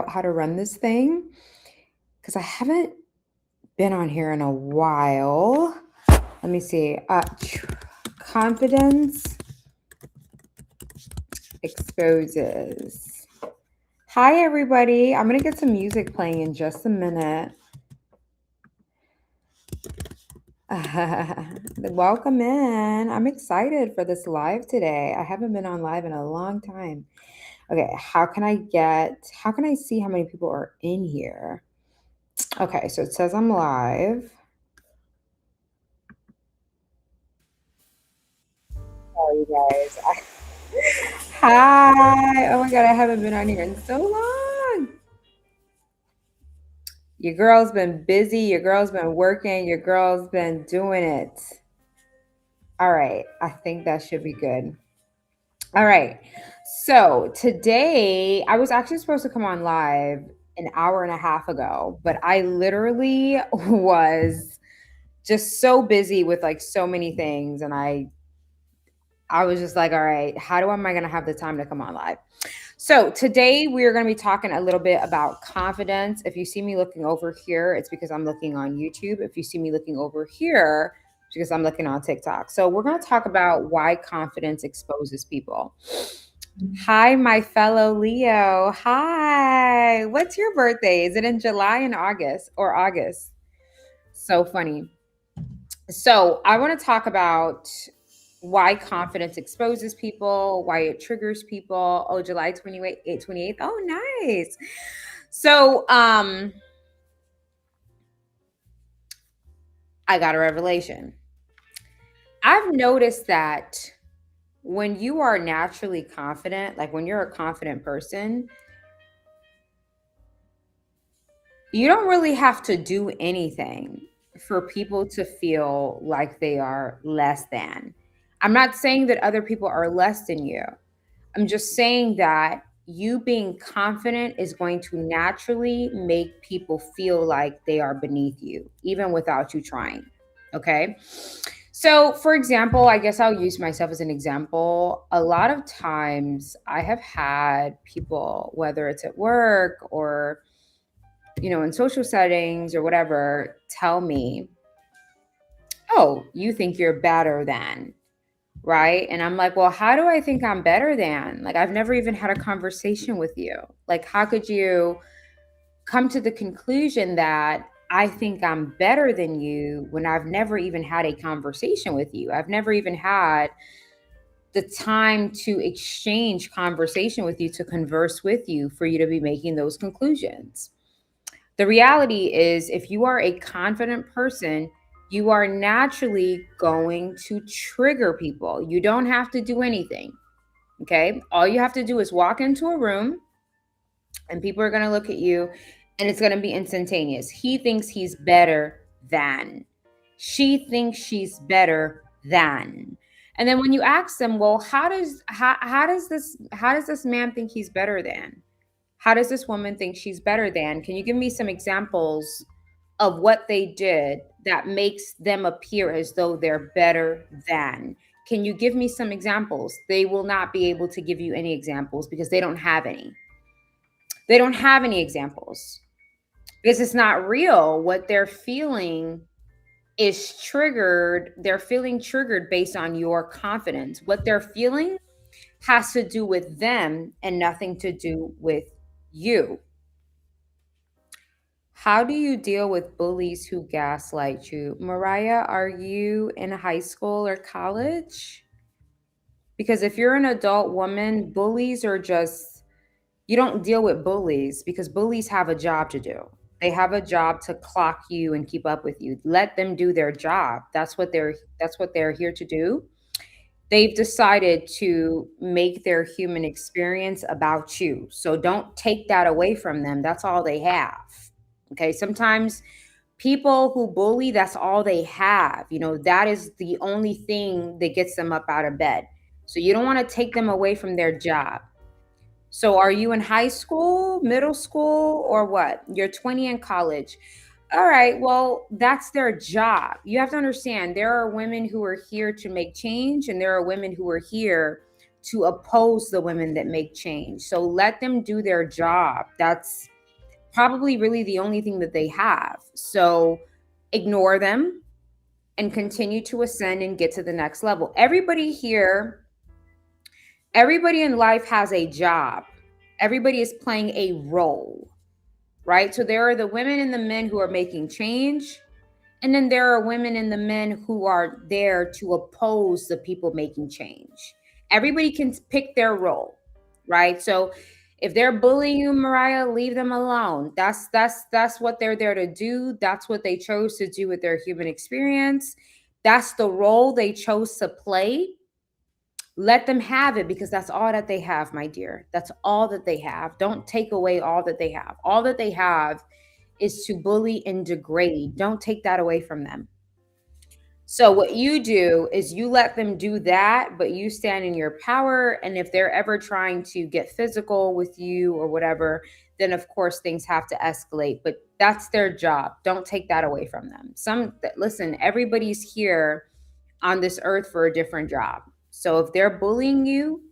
out how to run this thing because I haven't been on here in a while. Let me see. Confidence exposes. Hi, everybody. I'm going to get some music playing in just a minute. Welcome in. I'm excited for this live today. I haven't been on live in a long time. Okay, how can I see how many people are in here? Okay, so it says I'm live. Oh, you guys. Hi. Oh my God, I haven't been on here in so long. Your girl's been busy. Your girl's been working. Your girl's been doing it. All right, I think that should be good. All right. So today I was actually supposed to come on live an hour and a half ago, but I literally was just so busy with like so many things. And I was just like, all right, how am I going to have the time to come on live? So today we're going to be talking a little bit about confidence. If you see me looking over here, it's because I'm looking on YouTube. If you see me looking over here, it's because I'm looking on TikTok. So we're going to talk about why confidence exposes people. Hi, my fellow Leo. Hi. What's your birthday? Is it in July and August or August? So funny. So I want to talk about why confidence exposes people, why it triggers people. Oh, July 28th. Oh, nice. So I got a revelation. I've noticed that when you are naturally confident, like when you're a confident person, you don't really have to do anything for people to feel like they are less than. I'm not saying that other people are less than you. I'm just saying that you being confident is going to naturally make people feel like they are beneath you, even without you trying. Okay. So, for example, I guess I'll use myself as an example. A lot of times I have had people, whether it's at work or, in social settings or whatever, tell me, oh, you think you're better than, right? And I'm like, well, how do I think I'm better than? Like, I've never even had a conversation with you. Like, how could you come to the conclusion that I think I'm better than you when I've never even had a conversation with you? I've never even had the time to exchange conversation with you, to converse with you, for you to be making those conclusions. The reality is, if you are a confident person, you are naturally going to trigger people. You don't have to do anything. Okay. All you have to do is walk into a room and people are going to look at you and it's going to be instantaneous. He thinks he's better than. She thinks she's better than. And then when you ask them, well, how does this man think he's better than? How does this woman think she's better than? Can you give me some examples of what they did that makes them appear as though they're better than? Can you give me some examples? They will not be able to give you any examples because they don't have any. They don't have any examples because it's not real. What they're feeling is triggered. They're feeling triggered based on your confidence. What they're feeling has to do with them and nothing to do with you. How do you deal with bullies who gaslight you? Mariah, are you in high school or college? Because if you're an adult woman, bullies are just, you don't deal with bullies because bullies have a job to do. They have a job to clock you and keep up with you. Let them do their job. That's what they're here to do. They've decided to make their human experience about you. So don't take that away from them. That's all they have. Okay. Sometimes people who bully, that's all they have. That is the only thing that gets them up out of bed. So you don't want to take them away from their job. So are you in high school, middle school, or what? You're 20 in college. All right, well, that's their job. You have to understand there are women who are here to make change, and there are women who are here to oppose the women that make change. So let them do their job. probably really the only thing that they have. So ignore them and continue to ascend and get to the next level. Everybody here, everybody in life has a job. Everybody is playing a role, right? So there are the women and the men who are making change. And then there are women and the men who are there to oppose the people making change. Everybody can pick their role, right? So if they're bullying you, Mariah, leave them alone. That's what they're there to do. That's what they chose to do with their human experience. That's the role they chose to play. Let them have it because that's all that they have, my dear. That's all that they have. Don't take away all that they have. All that they have is to bully and degrade. Don't take that away from them. So what you do is you let them do that, but you stand in your power. And if they're ever trying to get physical with you or whatever, then of course things have to escalate. But that's their job. Don't take that away from them. Listen, everybody's here on this earth for a different job. So if they're bullying you,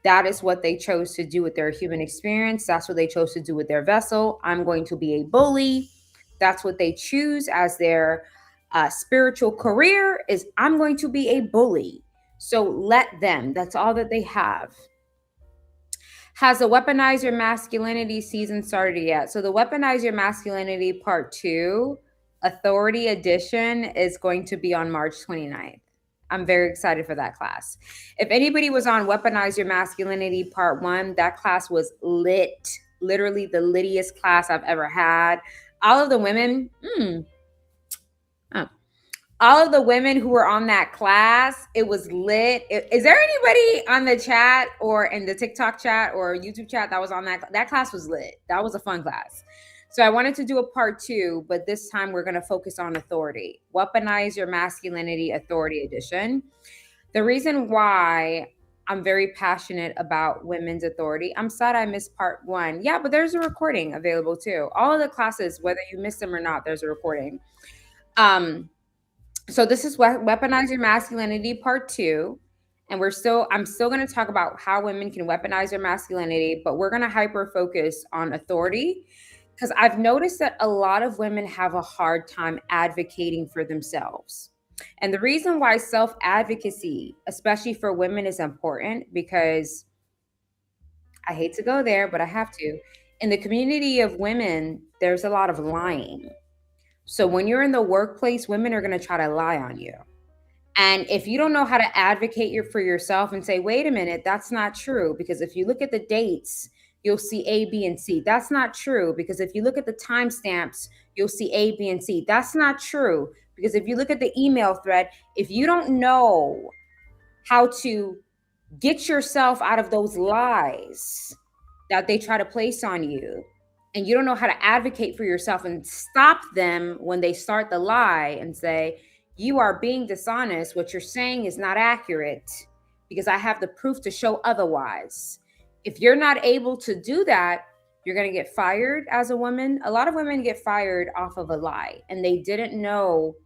that is what they chose to do with their human experience. That's what they chose to do with their vessel. I'm going to be a bully. That's what they choose as their spiritual career is I'm going to be a bully. So let them. That's all that they have. Has the Weaponize Your Masculinity season started yet? So the Weaponize Your Masculinity part 2, Authority Edition, is going to be on March 29th. I'm very excited for that class. If anybody was on Weaponize Your Masculinity part 1, that class was lit. Literally the littiest class I've ever had. All of the women, all of the women who were on that class, it was lit. Is there anybody on the chat or in the TikTok chat or YouTube chat that was on that class was lit. That was a fun class. So I wanted to do a part 2, but this time we're going to focus on authority. Weaponize Your Masculinity Authority Edition. The reason why I'm very passionate about women's authority. I'm sad I missed part 1. Yeah, but there's a recording available too. All of the classes, whether you miss them or not, there's a recording. So this is Weaponize Your Masculinity part 2. And I'm still going to talk about how women can weaponize their masculinity, but we're going to hyper focus on authority because I've noticed that a lot of women have a hard time advocating for themselves. And the reason why self-advocacy, especially for women, is important because I hate to go there, but I have to. In the community of women, there's a lot of lying. So when you're in the workplace, women are going to try to lie on you. And if you don't know how to advocate for yourself and say, wait a minute, that's not true. Because if you look at the dates, you'll see A, B, and C. That's not true. Because if you look at the timestamps, you'll see A, B, and C. That's not true. Because if you look at the email thread, if you don't know how to get yourself out of those lies that they try to place on you, and you don't know how to advocate for yourself and stop them when they start the lie and say, you are being dishonest. What you're saying is not accurate because I have the proof to show otherwise. If you're not able to do that, you're going to get fired as a woman. A lot of women get fired off of a lie and they didn't know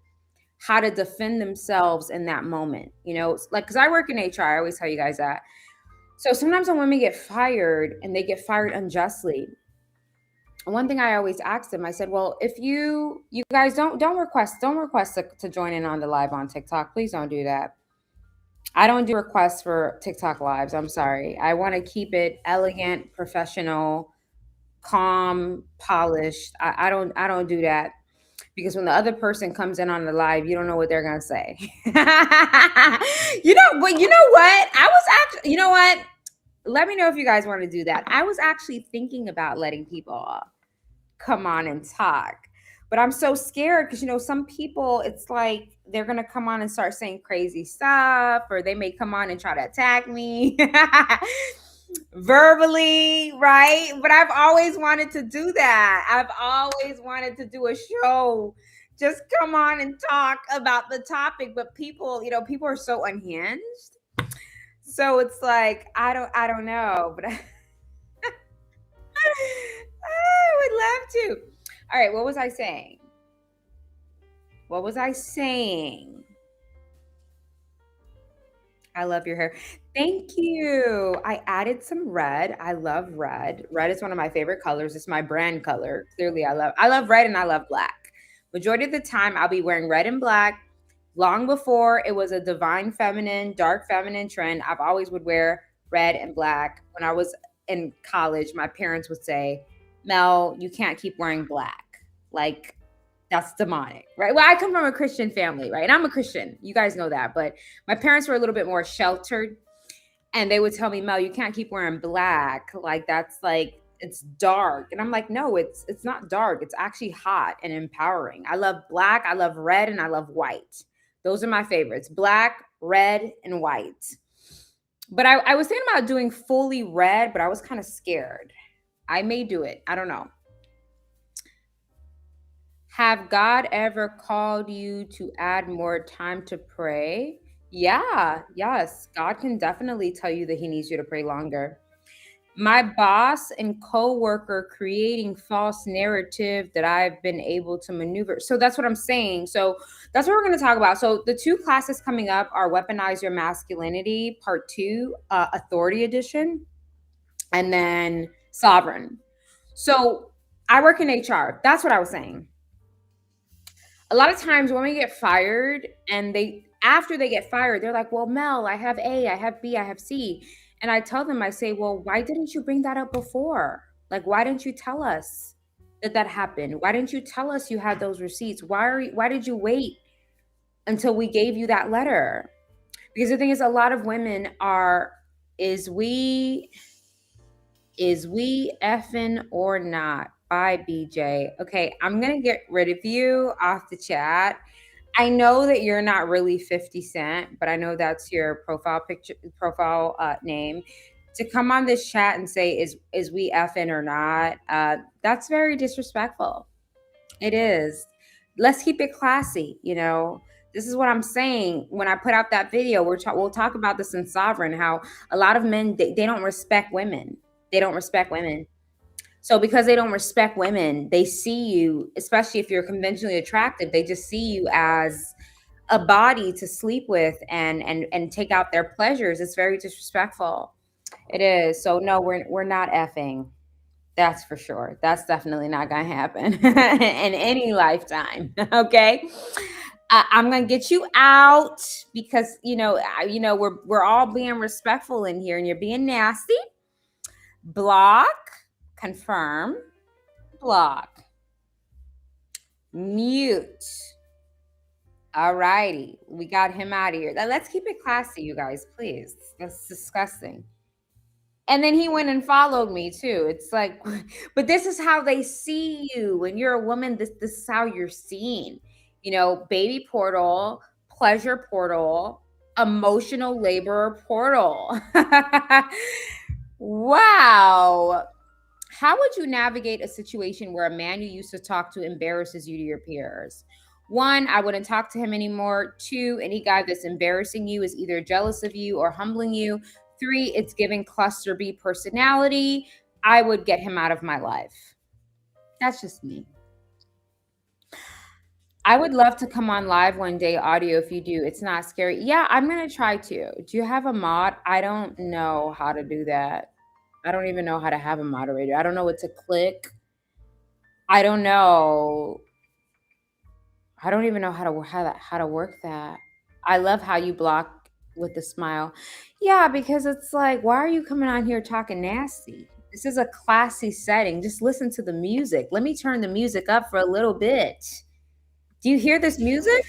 how to defend themselves in that moment. You know, like, because I work in HR, I always tell you guys that. So sometimes when women get fired and they get fired unjustly, one thing I always ask them, I said, well, if you guys don't request to join in on the live on TikTok, please don't do that. I don't do requests for TikTok lives. I'm sorry. I want to keep it elegant, professional, calm, polished. I don't do that because when the other person comes in on the live, you don't know what they're going to say. But you know what? You know what? Let me know if you guys want to do that. I was actually thinking about letting people come on and talk, but I'm so scared because, you know, some people, it's like they're going to come on and start saying crazy stuff, or they may come on and try to attack me verbally, right? But I've always wanted to do that. I've always wanted to do a show, just come on and talk about the topic. But people, you know, people are so unhinged. So it's like, I don't know, but I would love to. All right, what was I saying? I love your hair. Thank you. I added some red. I love red. Red is one of my favorite colors. It's my brand color. Clearly, I love red and I love black. Majority of the time I'll be wearing red and black. Long before it was a divine feminine, dark feminine trend, I've always would wear red and black. When I was in college, my parents would say, "Mel, you can't keep wearing black. Like that's demonic." Right? Well, I come from a Christian family, right? And I'm a Christian. You guys know that, but my parents were a little bit more sheltered, and they would tell me, "Mel, you can't keep wearing black. Like that's like it's dark." And I'm like, "No, it's not dark. It's actually hot and empowering." I love black, I love red, and I love white. Those are my favorites. Black, red, and white. But I was thinking about doing fully red, but I was kind of scared. I may do it. I don't know. Have God ever called you to add more time to pray? Yeah, yes. God can definitely tell you that He needs you to pray longer. My boss and coworker creating false narrative that I've been able to maneuver. So that's what I'm saying. So that's what we're going to talk about. So the two classes coming up are Weaponize Your Masculinity, Part 2, Authority Edition, and then Sovereign. So I work in HR. That's what I was saying. A lot of times when we get fired and they after they get fired, they're like, "Well, Mel, I have A, I have B, I have C." And I tell them, I say, "Well, why didn't you bring that up before? Like, why didn't you tell us that that happened? Why didn't you tell us you had those receipts? Why did you wait until we gave you that letter?" Because the thing is, a lot of women are, is we effing or not? Bye, BJ. Okay, I'm gonna get rid of you off the chat. I know that you're not really 50 Cent, but I know that's your profile picture, profile name. To come on this chat and say is we effing or not? That's very disrespectful. It is. Let's keep it classy. This is what I'm saying. When I put out that video, we'll talk about this in Sovereign. How a lot of men they don't respect women. They don't respect women. So because they don't respect women, they see you, especially if you're conventionally attractive, they just see you as a body to sleep with and take out their pleasures. It's very disrespectful. It is. So no, we're not effing. That's for sure. That's definitely not gonna happen in any lifetime. Okay. I'm gonna get you out because we're all being respectful in here, and you're being nasty. Block, confirm, block, mute. All righty, we got him out of here. Let's keep it classy, you guys, please. That's disgusting. And then he went and followed me too. It's like, but this is how they see you. When you're a woman, this is how you're seen. Baby portal, pleasure portal, emotional labor portal. Wow. How would you navigate a situation where a man you used to talk to embarrasses you to your peers? One, I wouldn't talk to him anymore. Two, any guy that's embarrassing you is either jealous of you or humbling you. Three, it's giving cluster B personality. I would get him out of my life. That's just me. I would love to come on live one day, audio, if you do. It's not scary. Yeah, I'm going to try to. Do you have a mod? I don't know how to do that. I don't even know how to have a moderator. I don't know what to click. I don't know. I don't even know how to work that. I love how you block with the smile. Yeah, because it's like, why are you coming on here talking nasty? This is a classy setting. Just listen to the music. Let me turn the music up for a little bit. Do you hear this music?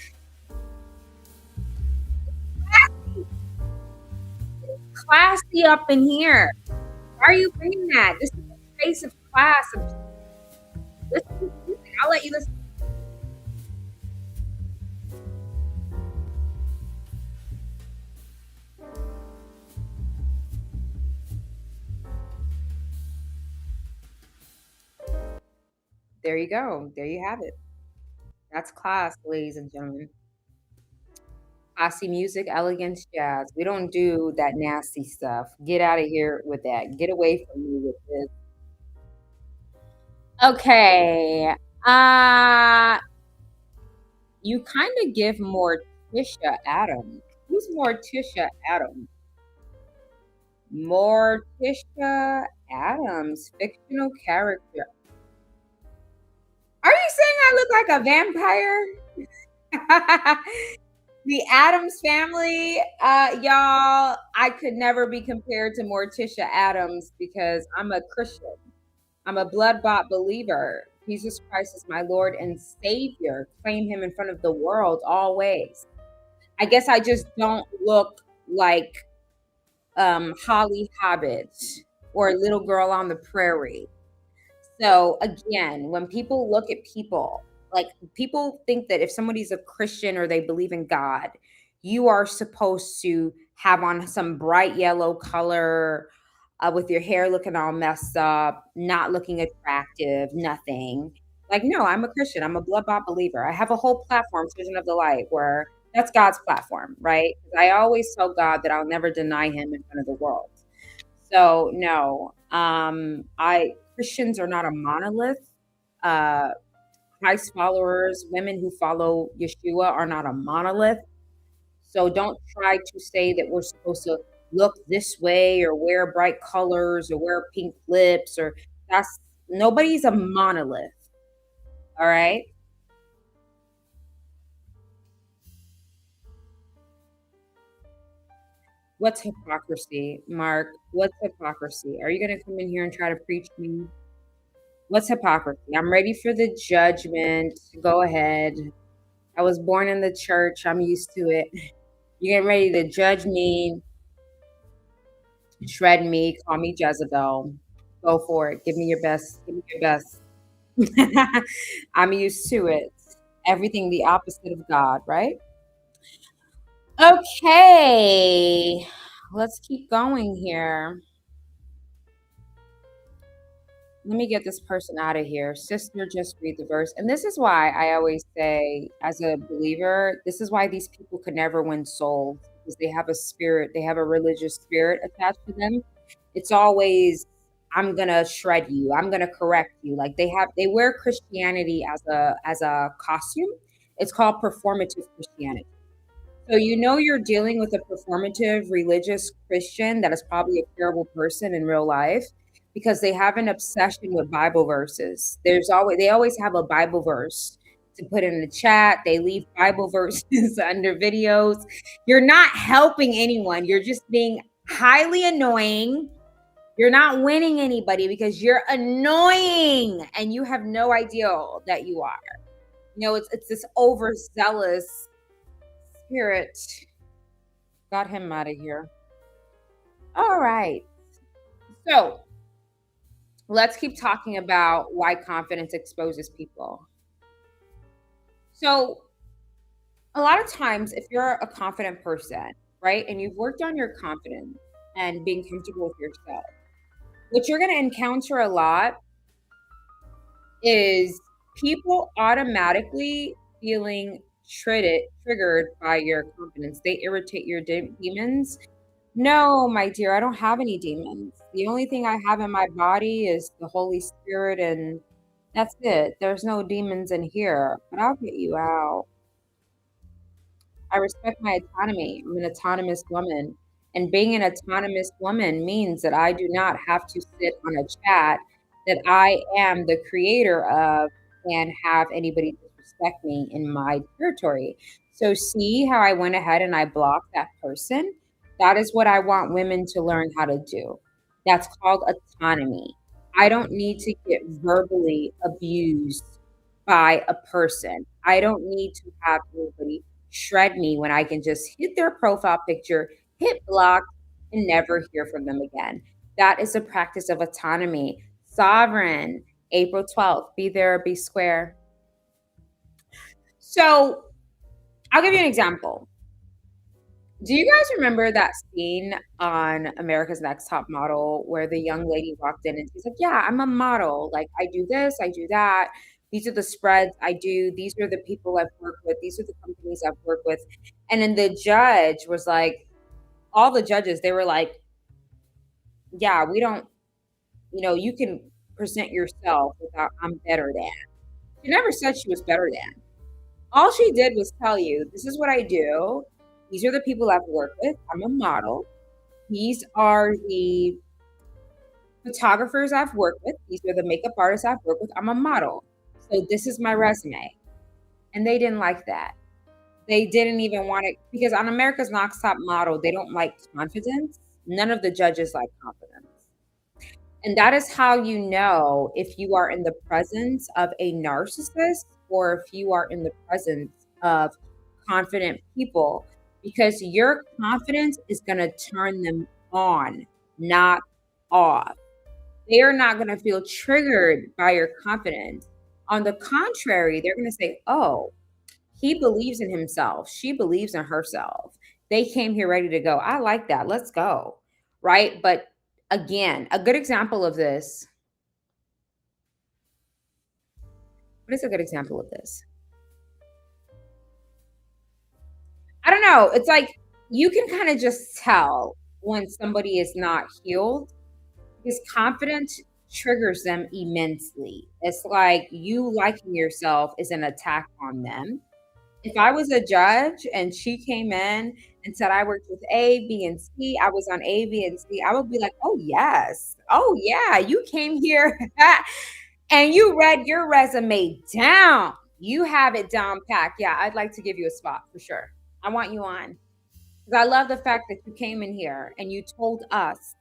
Classy up in here. Why are you bringing that? This is a space of class. Listen to music. I'll let you listen. There you go. There you have it. That's class, ladies and gentlemen. Classy music, elegance, jazz. We don't do that nasty stuff. Get out of here with that. Get away from me with this. Okay. Uh you kind of give more Trisha Adams. Who's Morticia Adams? Morticia Adams, fictional character. Are you saying I look like a vampire? The Adams family, y'all, I could never be compared to Morticia Adams because I'm a Christian. I'm a blood bought believer. Jesus Christ is my Lord and Savior. Claim him in front of the world always. I guess I just don't look like Holly Hobbit or Little Girl on the Prairie. So again, when people look at people, like people think that if somebody's a Christian or they believe in God, you are supposed to have on some bright yellow color with your hair looking all messed up, not looking attractive, nothing. Like, no, I'm a Christian. I'm a blood bought believer. I have a whole platform, Vision of the Light, where that's God's platform, right? I always tell God that I'll never deny him in front of the world. So no, I Christians are not a monolith. Uh, Christ followers, women who follow Yeshua are not a monolith. So don't try to say that we're supposed to look this way or wear bright colors or wear pink lips or that's nobody's a monolith. All right. What's hypocrisy, Mark? What's hypocrisy? Are you going to come in here and try to preach me? What's hypocrisy? I'm ready for the judgment. Go ahead. I was born in the church. I'm used to it. You getting ready to judge me, shred me, call me Jezebel. Go for it. Give me your best. Give me your best. I'm used to it. Everything the opposite of God, right? Okay. Let's keep going here. Let me get this person out of here. Sister, just read the verse. And this is why I always say, as a believer, this is why these people could never win souls because they have a spirit, they have a religious spirit attached to them. It's always, I'm gonna shred you, I'm gonna correct you. Like they wear Christianity as a costume. It's called performative Christianity. So you know you're dealing with a performative religious Christian that is probably a terrible person in real life because they have an obsession with Bible verses. They always have a Bible verse to put in the chat. They leave Bible verses under videos. You're not helping anyone. You're just being highly annoying. You're not winning anybody because you're annoying and you have no idea that you are. You know, it's this overzealous spirit. Got him out of here. All right. So let's keep talking about why confidence exposes people. So, a lot of times, if you're a confident person, right, and you've worked on your confidence and being comfortable with yourself, what you're going to encounter a lot is people automatically feeling triggered by your confidence. They irritate your demons. No, my dear, I don't have any demons. The only thing I have in my body is the Holy Spirit, and that's it. There's no demons in here, but I'll get you out. I respect my autonomy. I'm an autonomous woman. And being an autonomous woman means that I do not have to sit on a chat that I am the creator of and have anybody disrespect me in my territory. So, see how I went ahead and I blocked that person? That is what I want women to learn how to do. That's called autonomy. I don't need to get verbally abused by a person. I don't need to have anybody shred me when I can just hit their profile picture, hit block, and never hear from them again. That is a practice of autonomy. Sovereign, April 12th, be there or be square. So I'll give you an example. Do you guys remember that scene on America's Next Top Model where the young lady walked in and she's like, yeah, I'm a model. Like, I do this, I do that. These are the spreads I do. These are the people I've worked with. These are the companies I've worked with. And then the judge was like, all the judges, they were like, yeah, we don't, you can present yourself without I'm better than. She never said she was better than. All she did was tell you, this is what I do. These are the people I've worked with. I'm a model. These are the photographers I've worked with. These are the makeup artists I've worked with. I'm a model. So this is my resume. And they didn't like that. They didn't even want it because on America's Next Top Model, they don't like confidence. None of the judges like confidence. And that is how you know if you are in the presence of a narcissist or if you are in the presence of confident people, because your confidence is going to turn them on, not off. They are not going to feel triggered by your confidence. On the contrary, they're going to say, oh, he believes in himself. She believes in herself. They came here ready to go. I like that. Let's go. Right. But again, a good example of this. What is a good example of this? I don't know. It's like you can kind of just tell when somebody is not healed because confidence triggers them immensely. It's like you liking yourself is an attack on them. If I was a judge and she came in and said I worked with A, B, and C, I was on A, B, and C, I would be like, oh, yes. Oh, yeah. You came here and you read your resume down. You have it down packed. Yeah, I'd like to give you a spot for sure. I want you on. Because I love the fact that you came in here and you told us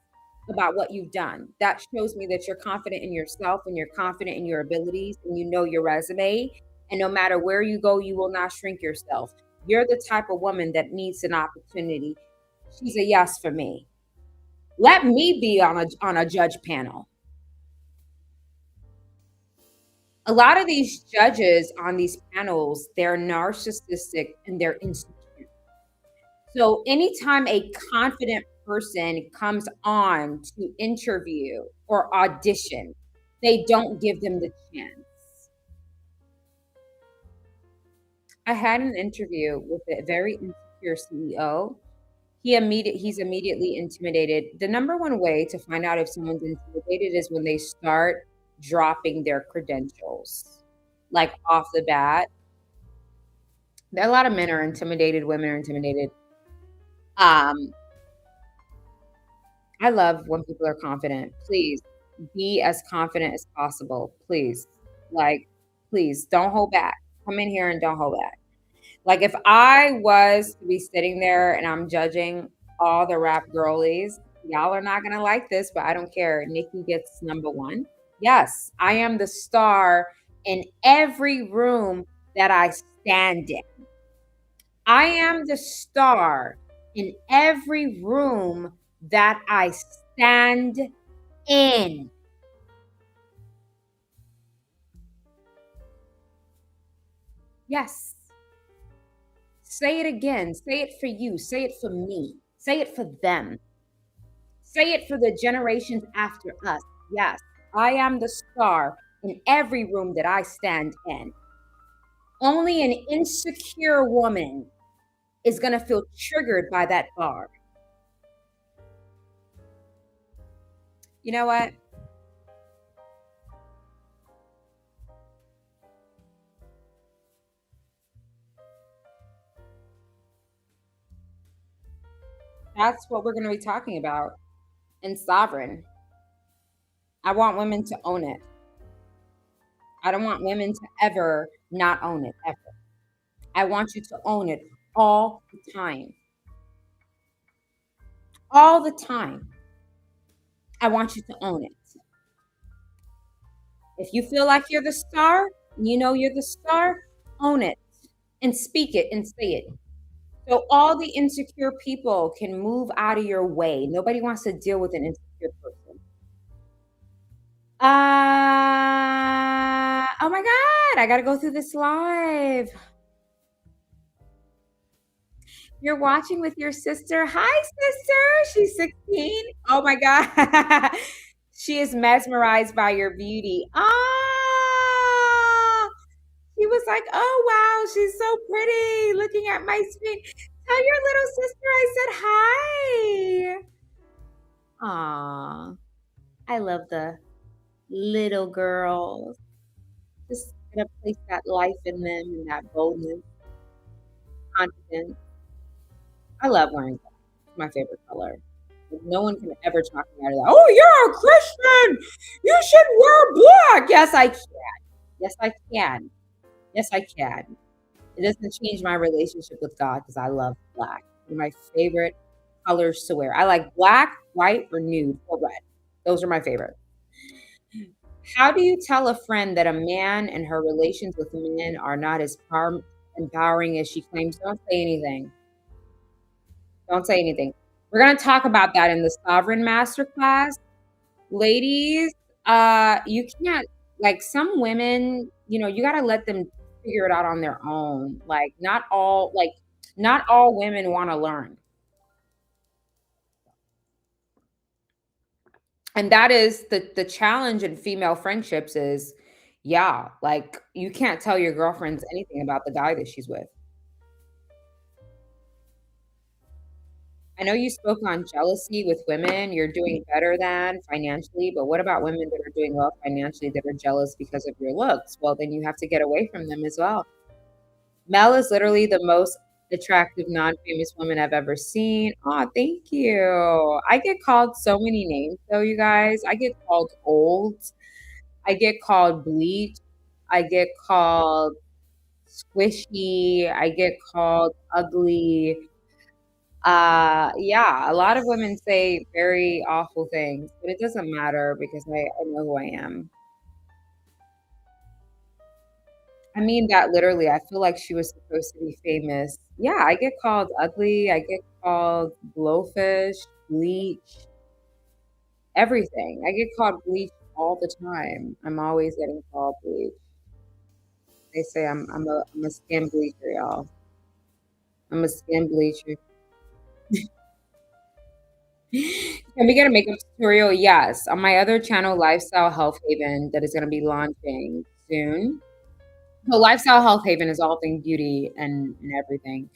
about what you've done. That shows me that you're confident in yourself and you're confident in your abilities and you know your resume. And no matter where you go, you will not shrink yourself. You're the type of woman that needs an opportunity. She's a yes for me. Let me be on a judge panel. A lot of these judges on these panels, they're narcissistic and they're insecure. So anytime a confident person comes on to interview or audition, they don't give them the chance. I had an interview with a very insecure CEO. He's immediately intimidated. The number one way to find out if someone's intimidated is when they start dropping their credentials, like off the bat. A lot of men are intimidated, women are intimidated. Um, I love when people are confident. Please be as confident as possible. Please. Like, please don't hold back. Come in here and don't hold back. Like, if I was to be sitting there and I'm judging all the rap girlies, y'all are not going to like this, but I don't care. Nikki gets number one. Yes, I am the star in every room that I stand in. I am the star in every room that I stand in. Yes. Say it again. Say it for you. Say it for me. Say it for them. Say it for the generations after us. Yes. I am the star in every room that I stand in. Only an insecure woman is going to feel triggered by that bar. You know what? That's what we're going to be talking about in Sovereign. I want women to own it. I don't want women to ever not own it, ever. I want you to own it all the time. All the time. I want you to own it. If you feel like you're the star, you know you're the star, own it and speak it and say it. So all the insecure people can move out of your way. Nobody wants to deal with an insecure person. Oh my God, I got to go through this live. You're watching with your sister. Hi, sister. She's 16. Oh my God. She is mesmerized by your beauty. Ah, she was like, oh wow, she's so pretty looking at my screen. Tell your little sister I said hi. Aw, I love the little girls. Just gonna place that life in them and that boldness, confidence. I love wearing black. It's my favorite color. No one can ever talk me out of that. Oh, you're a Christian. You should wear black. Yes, I can. Yes, I can. Yes, I can. It doesn't change my relationship with God because I love black. One of my favorite colors to wear. I like black, white, or nude, or red. Those are my favorite. How do you tell a friend that a man and her relations with men are not as empowering as she claims? Don't say anything. Don't say anything. We're going to talk about that in the Sovereign Masterclass. Ladies, you can't, like, some women, you got to let them figure it out on their own. Not all women want to learn. And that is the challenge in female friendships is, yeah, like, you can't tell your girlfriends anything about the guy that she's with. I know you spoke on jealousy with women. You're doing better than financially, but what about women that are doing well financially that are jealous because of your looks? Well, then you have to get away from them as well. Mel is literally the most attractive non-famous woman I've ever seen. Oh, thank you. I get called so many names though, you guys. I get called old. I get called bleach. I get called squishy. I get called ugly. Yeah, a lot of women say very awful things, but it doesn't matter because I know who I am. I mean that literally. I feel like she was supposed to be famous. Yeah, I get called ugly. I get called blowfish, bleach, everything. I get called bleach all the time. I'm always getting called bleach. They say I'm a skin bleacher, y'all. I'm a skin bleacher. Can we get a makeup tutorial? Yes, on my other channel, Lifestyle Health Haven, that is going to be launching soon. So, Lifestyle Health Haven is all things beauty and everything.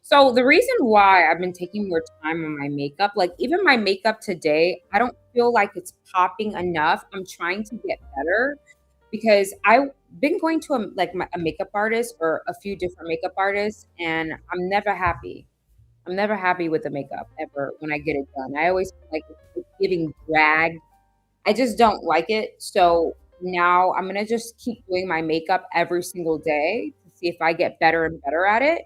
So, the reason why I've been taking more time on my makeup, like even my makeup today, I don't feel like it's popping enough. I'm trying to get better because I've been going to a makeup artist or a few different makeup artists, and I'm never happy. I'm never happy with the makeup ever when I get it done. I always feel like it's giving drag. I just don't like it. So now I'm gonna just keep doing my makeup every single day to see if I get better and better at it.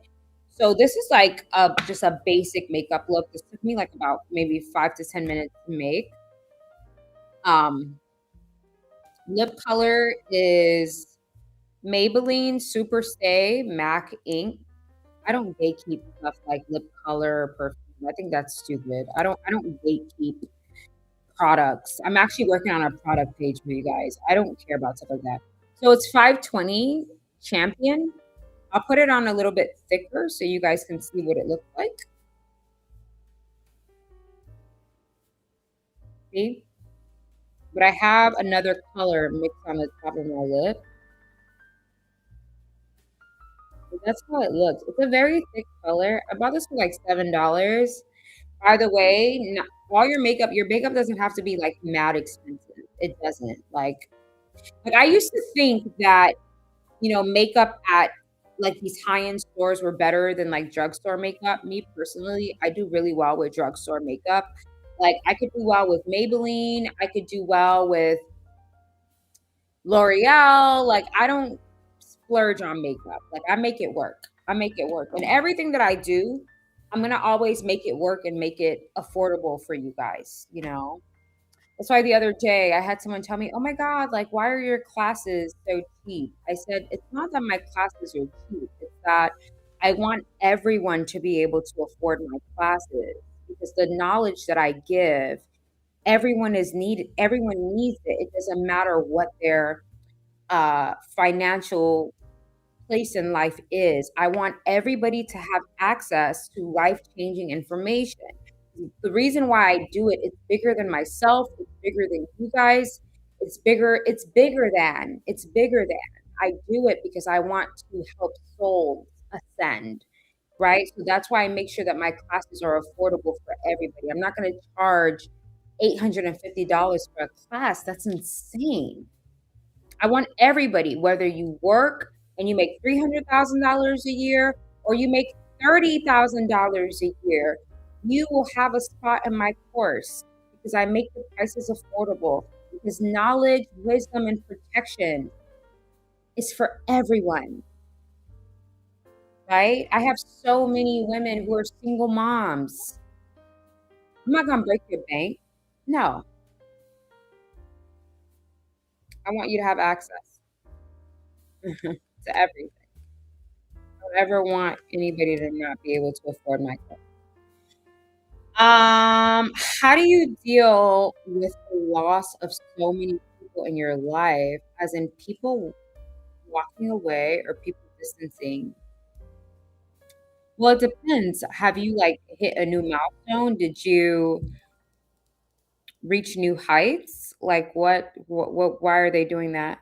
So this is like just a basic makeup look. This took me like about maybe 5 to 10 minutes to make. Um, Lip color is Maybelline Super Stay MAC ink. I don't gatekeep stuff like lip color or perfume. I think that's stupid. I don't gatekeep products. I'm actually working on a product page for you guys. I don't care about stuff like that. So it's 520 Champion. I'll put it on a little bit thicker so you guys can see what it looks like. See? But I have another color mixed on the top of my lip. That's how it looks. It's a very thick color. I bought this for like $7. By the way, all your makeup doesn't have to be like mad expensive. It doesn't. Like I used to think that, makeup at like these high-end stores were better than like drugstore makeup. Me personally, I do really well with drugstore makeup. Like I could do well with Maybelline. I could do well with L'Oreal. Like I don't splurge on makeup. Like I make it work. I make it work. And everything that I do, I'm gonna always make it work and make it affordable for you guys. That's why the other day I had someone tell me, "Oh my God, like why are your classes so cheap?" I said, "It's not that my classes are cheap. It's that I want everyone to be able to afford my classes because the knowledge that I give, everyone is needed. Everyone needs it. It doesn't matter what their financial place in life is. I want everybody to have access to life-changing information. The reason why I do it, it's bigger than myself, it's bigger than you guys, it's bigger than. I do it because I want to help souls ascend, right? So that's why I make sure that my classes are affordable for everybody. I'm not going to charge $850 for a class. That's insane. I want everybody, whether you work and you make $300,000 a year or you make $30,000 a year, you will have a spot in my course because I make the prices affordable. Because knowledge, wisdom, and protection is for everyone, right? I have so many women who are single moms. I'm not gonna break your bank. No, I want you to have access to everything. I don't ever want anybody to not be able to afford my course. How do you deal with the loss of so many people in your life, as in people walking away or people distancing? Well, it depends. Have you like hit a new milestone? Did you reach new heights? Like what why are they doing that?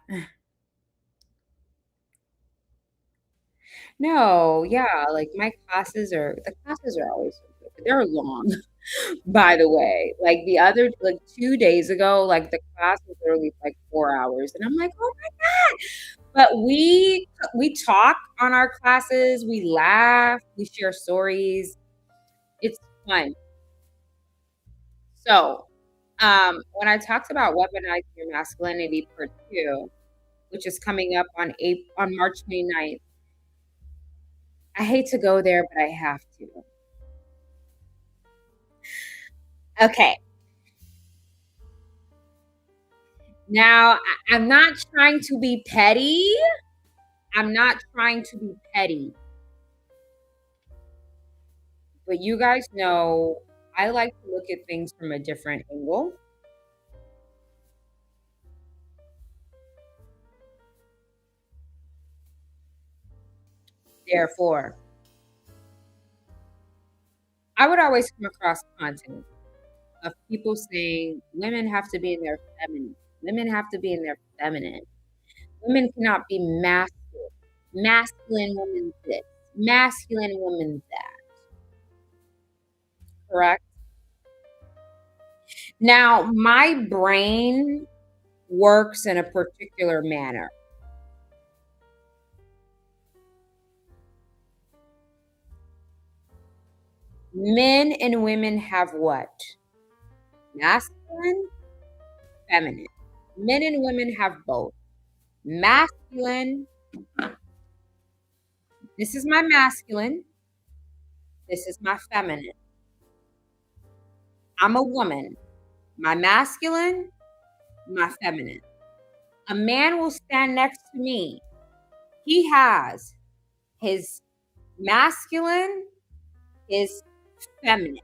No, yeah, like the classes are always so good, but they're long, by the way. Like the other like 2 days ago, like the class was literally like 4 hours. And I'm like, oh my God. But we talk on our classes, we laugh, we share stories. It's fun. So when I talked about weaponizing your masculinity part two, which is coming up on March 29th, I hate to go there, but I have to. Okay. Now, I'm not trying to be petty. I'm not trying to be petty. But you guys know I like to look at things from a different angle. Therefore, I would always come across content of people saying women have to be in their feminine. Women have to be in their feminine. Women cannot be masculine. Masculine women this. Masculine women that. Correct? Now, my brain works in a particular manner. Men and women have what? Masculine, feminine. Men and women have both. Masculine, this is my masculine, this is my feminine. I'm a woman. My masculine, my feminine. A man will stand next to me. He has his masculine, his feminine.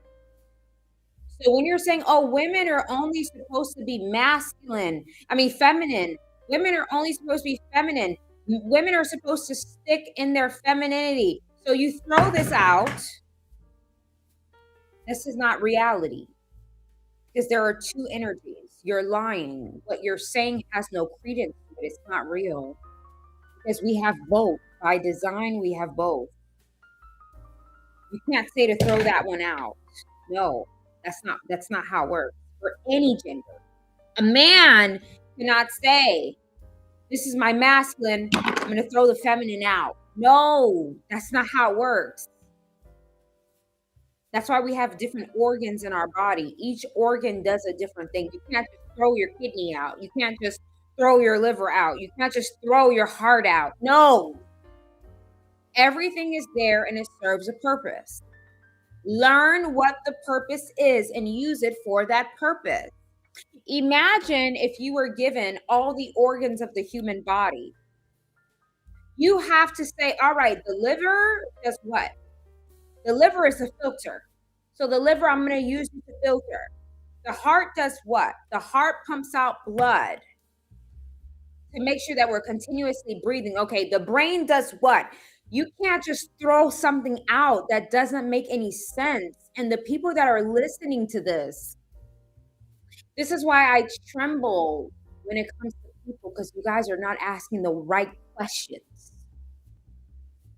So when you're saying, oh, women are only supposed to be feminine, women are only supposed to be feminine, women are supposed to stick in their femininity. So you throw this out. This is not reality because there are two energies. You're lying. What you're saying has no credence to it. It's not real because we have both. By design, we have both. You can't say to throw that one out. No, that's not how it works for any gender. A man cannot say, this is my masculine, I'm going to throw the feminine out. No, that's not how it works. That's why we have different organs in our body. Each organ does a different thing. You can't just throw your kidney out. You can't just throw your liver out. You can't just throw your heart out. No. Everything is there and it serves a purpose. Learn what the purpose is and use it for that purpose. Imagine if you were given all the organs of the human body. You have to say, all right, the liver does what? The liver is a filter. So the liver, I'm going to use it to filter. The heart does what? The heart pumps out blood to make sure that we're continuously breathing. Okay, the brain does what? You can't just throw something out that doesn't make any sense. And the people that are listening to this is why I tremble when it comes to people, because you guys are not asking the right questions.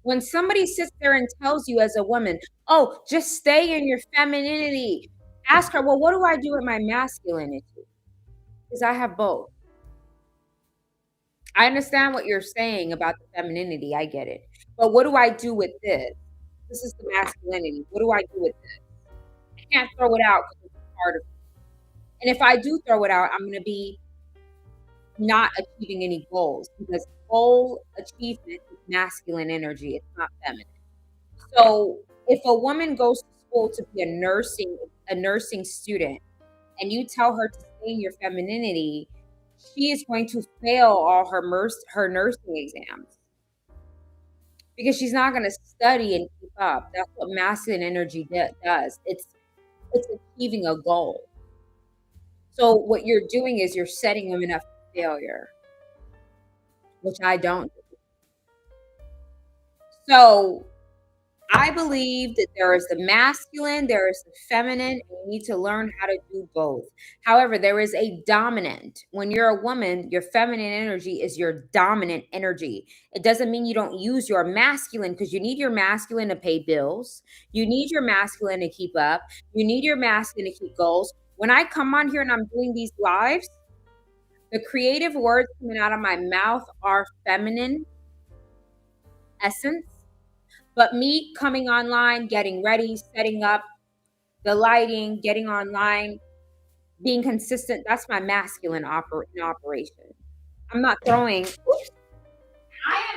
When somebody sits there and tells you as a woman, oh, just stay in your femininity, ask her, well, what do I do with my masculinity? Because I have both. I understand what you're saying about the femininity. I get it. But what do I do with this? This is the masculinity. What do I do with this? I can't throw it out because it's part of me. And if I do throw it out, I'm going to be not achieving any goals because goal achievement is masculine energy. It's not feminine. So if a woman goes to school to be a nursing student, and you tell her to stay in your femininity, she is going to fail all her nursing exams because she's not going to study and keep up. That's what masculine energy does. It's achieving a goal. So what you're doing is you're setting women up for failure, which I don't do. So I believe that there is the masculine, there is the feminine, and you need to learn how to do both. However, there is a dominant. When you're a woman, your feminine energy is your dominant energy. It doesn't mean you don't use your masculine because you need your masculine to pay bills. You need your masculine to keep up. You need your masculine to keep goals. When I come on here and I'm doing these lives, the creative words coming out of my mouth are feminine essence. But me coming online, getting ready, setting up the lighting, getting online, being consistent, that's my masculine in operation. I'm not throwing, oops, I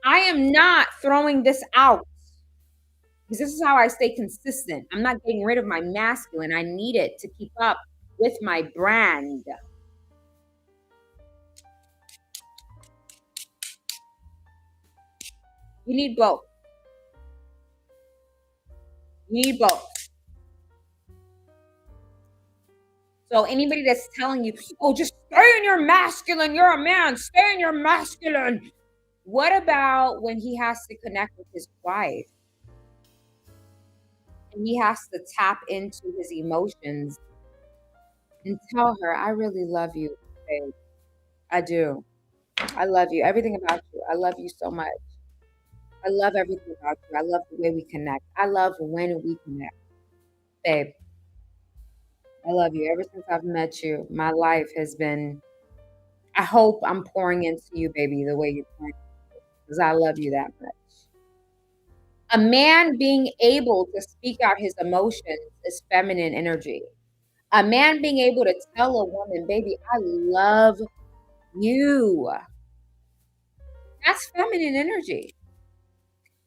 am not throwing this out because this is how I stay consistent. I'm not getting rid of my masculine. I need it to keep up with my brand. You need both. You need both. So anybody that's telling you, oh, just stay in your masculine, you're a man, stay in your masculine. What about when he has to connect with his wife and he has to tap into his emotions and tell her, I really love you, babe. I do. I love you. Everything about you. I love you so much. I love everything about you. I love the way we connect. I love when we connect. Babe, I love you. Ever since I've met you, my life has been, I hope I'm pouring into you, baby, the way you're pouring because I love you that much. A man being able to speak out his emotions is feminine energy. A man being able to tell a woman, baby, I love you. That's feminine energy.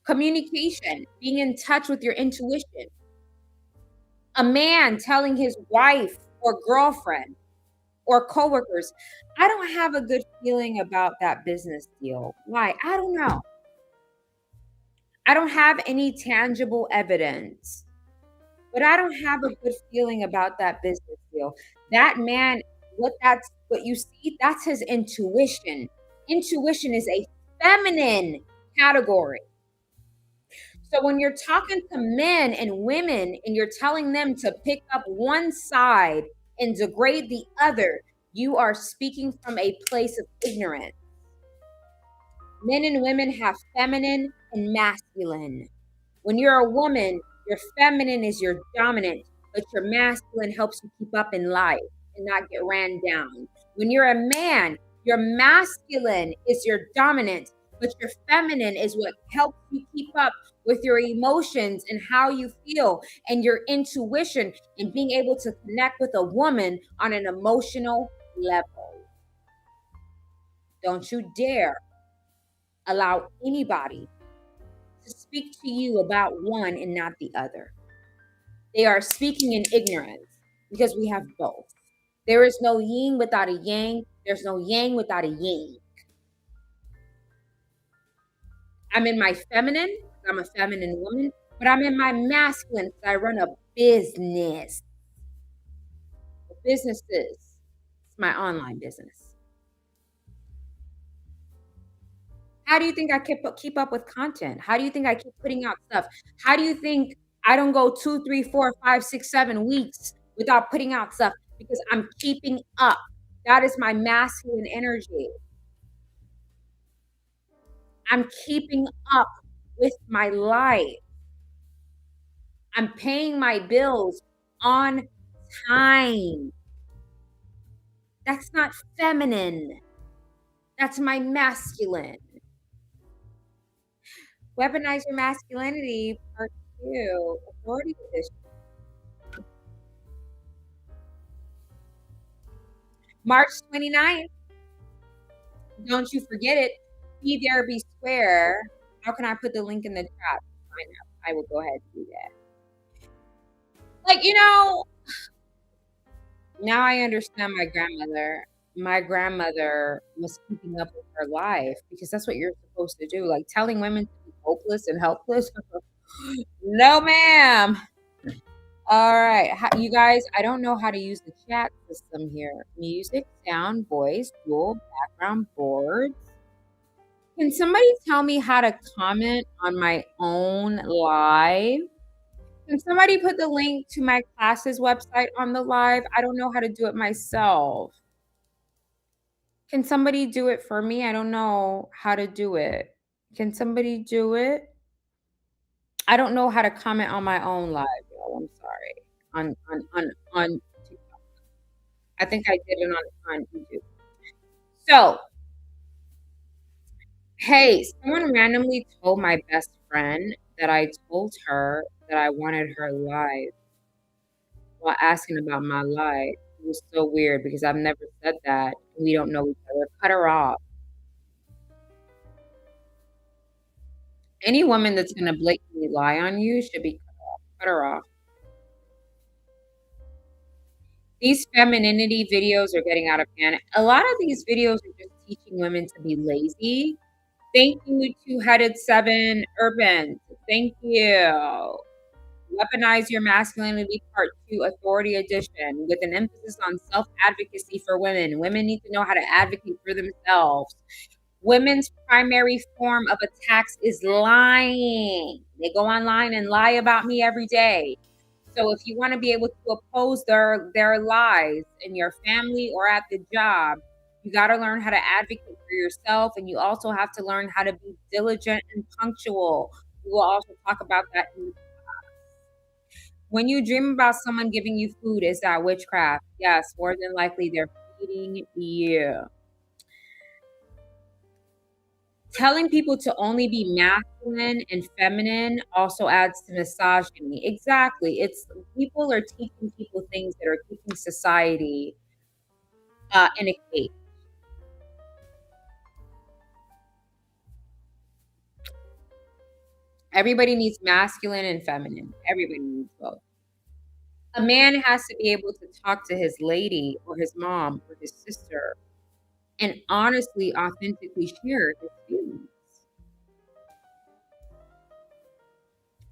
Communication, being in touch with your intuition. A man telling his wife or girlfriend or coworkers, I don't have a good feeling about that business deal. Why? I don't know. I don't have any tangible evidence, but I don't have a good feeling about that business deal. That man, what you see, that's his intuition. Intuition is a feminine category. So when you're talking to men and women and you're telling them to pick up one side and degrade the other, you are speaking from a place of ignorance. Men and women have feminine and masculine. When you're a woman, your feminine is your dominant, but your masculine helps you keep up in life and not get ran down. When you're a man, your masculine is your dominant, but your feminine is what helps you keep up with your emotions and how you feel and your intuition and being able to connect with a woman on an emotional level. Don't you dare allow anybody to speak to you about one and not the other. They are speaking in ignorance because we have both. There is no yin without a yang. There's no yang without a yin. I'm in my feminine. I'm a feminine woman, but I'm in my masculine because I run a business. Businesses. It's my online business. How do you think I keep up with content? How do you think I keep putting out stuff? How do you think I don't go 2, 3, 4, 5, 6, 7 weeks without putting out stuff? Because I'm keeping up. That is my masculine energy. I'm keeping up with my life. I'm paying my bills on time. That's not feminine. That's my masculine. Weaponize Your Masculinity, Part 2, Authority Edition. March 29th. Don't you forget it. Be there, be square. How can I put the link in the chat? I will go ahead and do that. Like, now I understand my grandmother. My grandmother was keeping up with her life because that's what you're supposed to do. Like telling women to be hopeless and helpless. No, ma'am. All right. You guys, I don't know how to use the chat system here. Music, sound, voice, dual, background, boards. Can somebody tell me how to comment on my own live? Can somebody put the link to my classes website on the live? I don't know how to do it myself. Can somebody do it for me? I don't know how to do it. Can somebody do it? I don't know how to comment on my own live, y'all. I'm sorry. On TikTok. I think I did it on YouTube. So, hey, someone randomly told my best friend that I told her that I wanted her live while asking about my life. It was so weird because I've never said that. We don't know each other. Cut her off. Any woman that's gonna blatantly lie on you should be cut off. Cut her off. These femininity videos are getting out of hand. A lot of these videos are just teaching women to be lazy. Thank you, Two-Headed Seven Urban. Thank you. Weaponize Your Masculinity Part 2 Authority Edition with an emphasis on self-advocacy for women. Women need to know how to advocate for themselves. Women's primary form of attacks is lying. They go online and lie about me every day. So if you want to be able to oppose their lies in your family or at the job, you got to learn how to advocate for yourself, and you also have to learn how to be diligent and punctual. We will also talk about that in the class. When you dream about someone giving you food, is that witchcraft? Yes, more than likely they're feeding you. Telling people to only be masculine and feminine also adds to misogyny. Exactly. It's people are teaching people things that are keeping society in a cage. Everybody needs masculine and feminine. Everybody needs both. A man has to be able to talk to his lady or his mom or his sister and honestly, authentically share his feelings.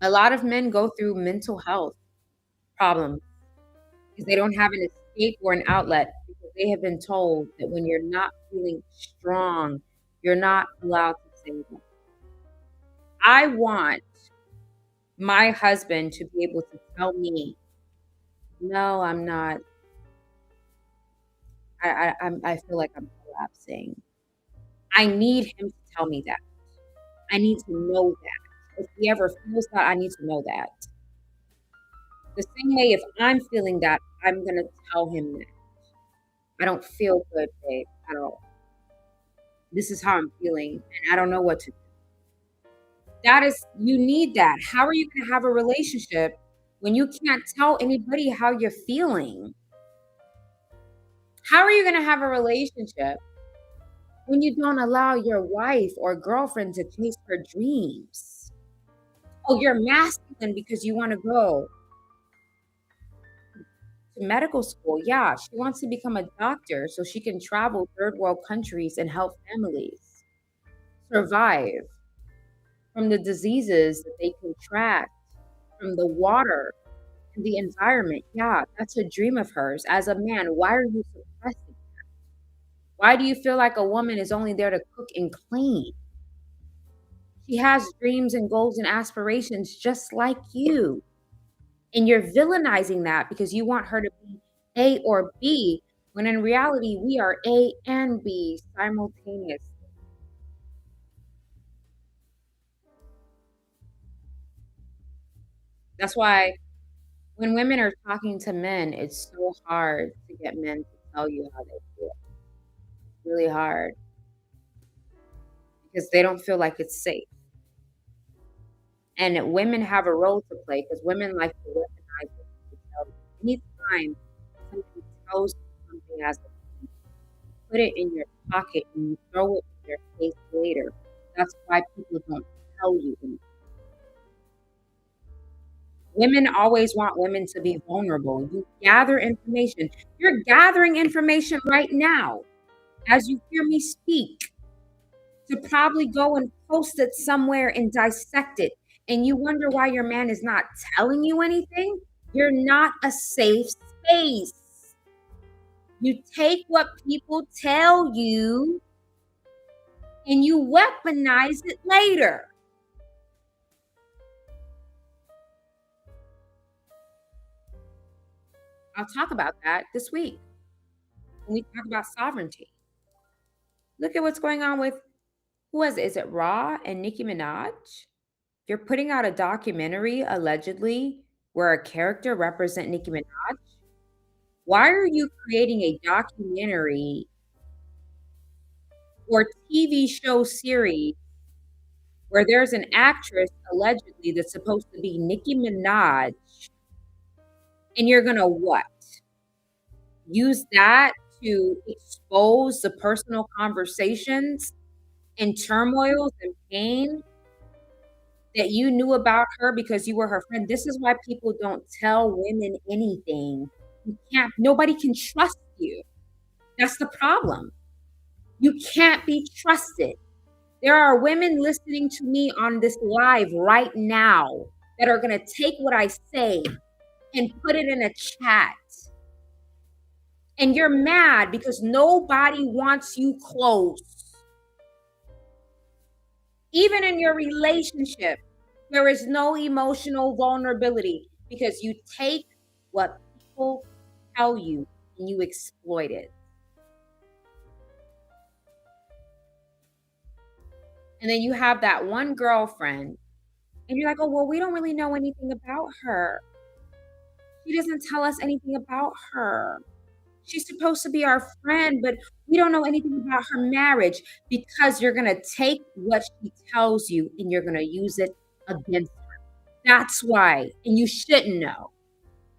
A lot of men go through mental health problems because they don't have an escape or an outlet because they have been told that when you're not feeling strong, you're not allowed to say that. I want my husband to be able to tell me, no, I'm not. I feel like I'm collapsing. I need him to tell me that. I need to know that. If he ever feels that, I need to know that. The same way, if I'm feeling that, I'm gonna tell him that. I don't feel good, babe, at all. This is how I'm feeling, and I don't know what to do. That is, you need that. How are you going to have a relationship when you can't tell anybody how you're feeling? How are you going to have a relationship when you don't allow your wife or girlfriend to chase her dreams? Oh, you're masculine because you want to go to medical school. Yeah, she wants to become a doctor so she can travel third world countries and help families survive from the diseases that they contract from the water and the environment. Yeah, that's a dream of hers. As a man, why are you suppressing that? Why do you feel like a woman is only there to cook and clean? She has dreams and goals and aspirations just like you. And you're villainizing that because you want her to be A or B, when in reality, we are A and B simultaneously. That's why when women are talking to men, it's so hard to get men to tell you how they feel. It's really hard because they don't feel like it's safe. And women have a role to play because women like to weaponize it. So anytime somebody tells you something as a woman, put it in your pocket and you throw it in their face later. That's why people don't tell you anything. Women always want women to be vulnerable. You gather information. You're gathering information right now as you hear me speak to probably go and post it somewhere and dissect it. And you wonder why your man is not telling you anything? You're not a safe space. You take what people tell you and you weaponize it later. I'll talk about that this week when we talk about sovereignty. Look at what's going on with who was it? Is it Raw and Nicki Minaj? You're putting out a documentary allegedly where a character represent Nicki Minaj. Why are you creating a documentary or TV show series where there's an actress allegedly that's supposed to be Nicki Minaj and you're gonna what? Use that to expose the personal conversations and turmoils and pain that you knew about her because you were her friend. This is why people don't tell women anything. You can't, nobody can trust you. That's the problem. You can't be trusted. There are women listening to me on this live right now that are going to take what I say and put it in a chat. And you're mad because nobody wants you close. Even in your relationship, there is no emotional vulnerability because you take what people tell you and you exploit it. And then you have that one girlfriend and you're like, oh, well, we don't really know anything about her. She doesn't tell us anything about her. She's supposed to be our friend, but we don't know anything about her marriage because you're going to take what she tells you and you're going to use it against her. That's why. And you shouldn't know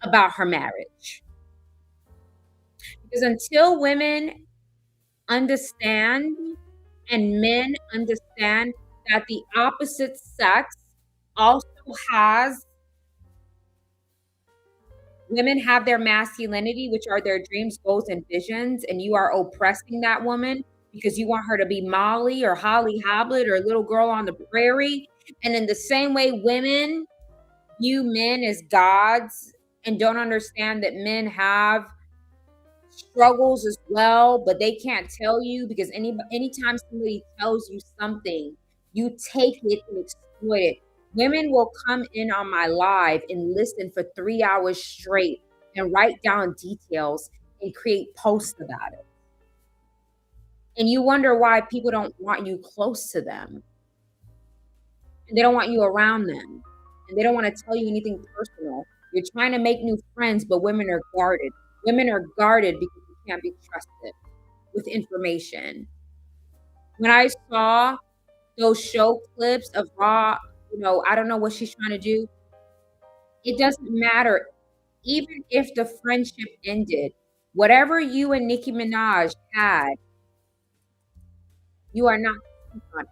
about her marriage. Because until women understand and men understand that the opposite sex also has, women have their masculinity, which are their dreams, goals, and visions, and you are oppressing that woman because you want her to be Molly or Holly Hoblet or little girl on the prairie. And in the same way, women view men as gods and don't understand that men have struggles as well, but they can't tell you because anytime somebody tells you something, you take it and exploit it. Women will come in on my live and listen for 3 hours straight and write down details and create posts about it. And you wonder why people don't want you close to them. And they don't want you around them. And they don't want to tell you anything personal. You're trying to make new friends, but women are guarded. Women are guarded because you can't be trusted with information. When I saw those show clips of Raw, I don't know what she's trying to do. It doesn't matter. Even if the friendship ended, whatever you and Nicki Minaj had, you are not on.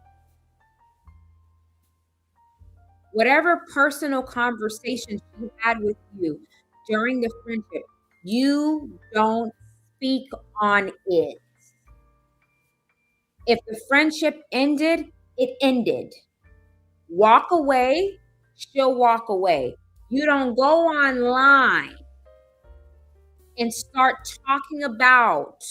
Whatever personal conversation she had with you during the friendship, you don't speak on it. If the friendship ended, it ended. Walk away, she'll walk away. You don't go online and start talking about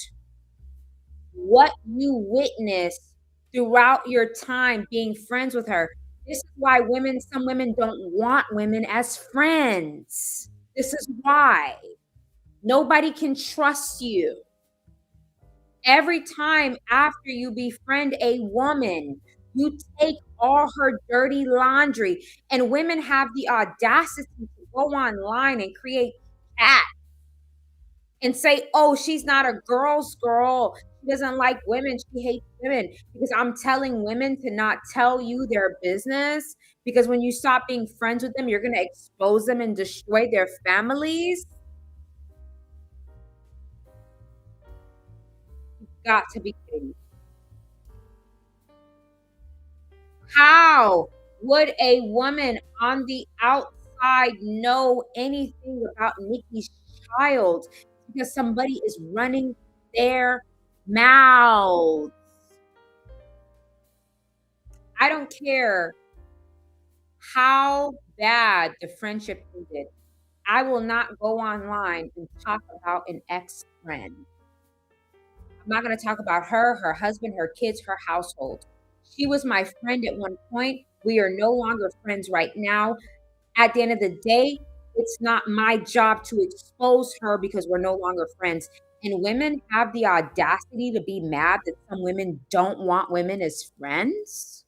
what you witnessed throughout your time being friends with her. This is why some women don't want women as friends. This is why. Nobody can trust you. Every time after you befriend a woman, you take all her dirty laundry. And women have the audacity to go online and create cats and say, oh, she's not a girl's girl. She doesn't like women. She hates women because I'm telling women to not tell you their business, because when you stop being friends with them, you're going to expose them and destroy their families. Got to be kidding me. How would a woman on the outside know anything about Nikki's child because somebody is running their mouths? I don't care how bad the friendship ended. I will not go online and talk about an ex friend. I'm not going to talk about her, her husband, her kids, her household. She was my friend at one point. We are no longer friends right now. At the end of the day, it's not my job to expose her because we're no longer friends. And women have the audacity to be mad that some women don't want women as friends.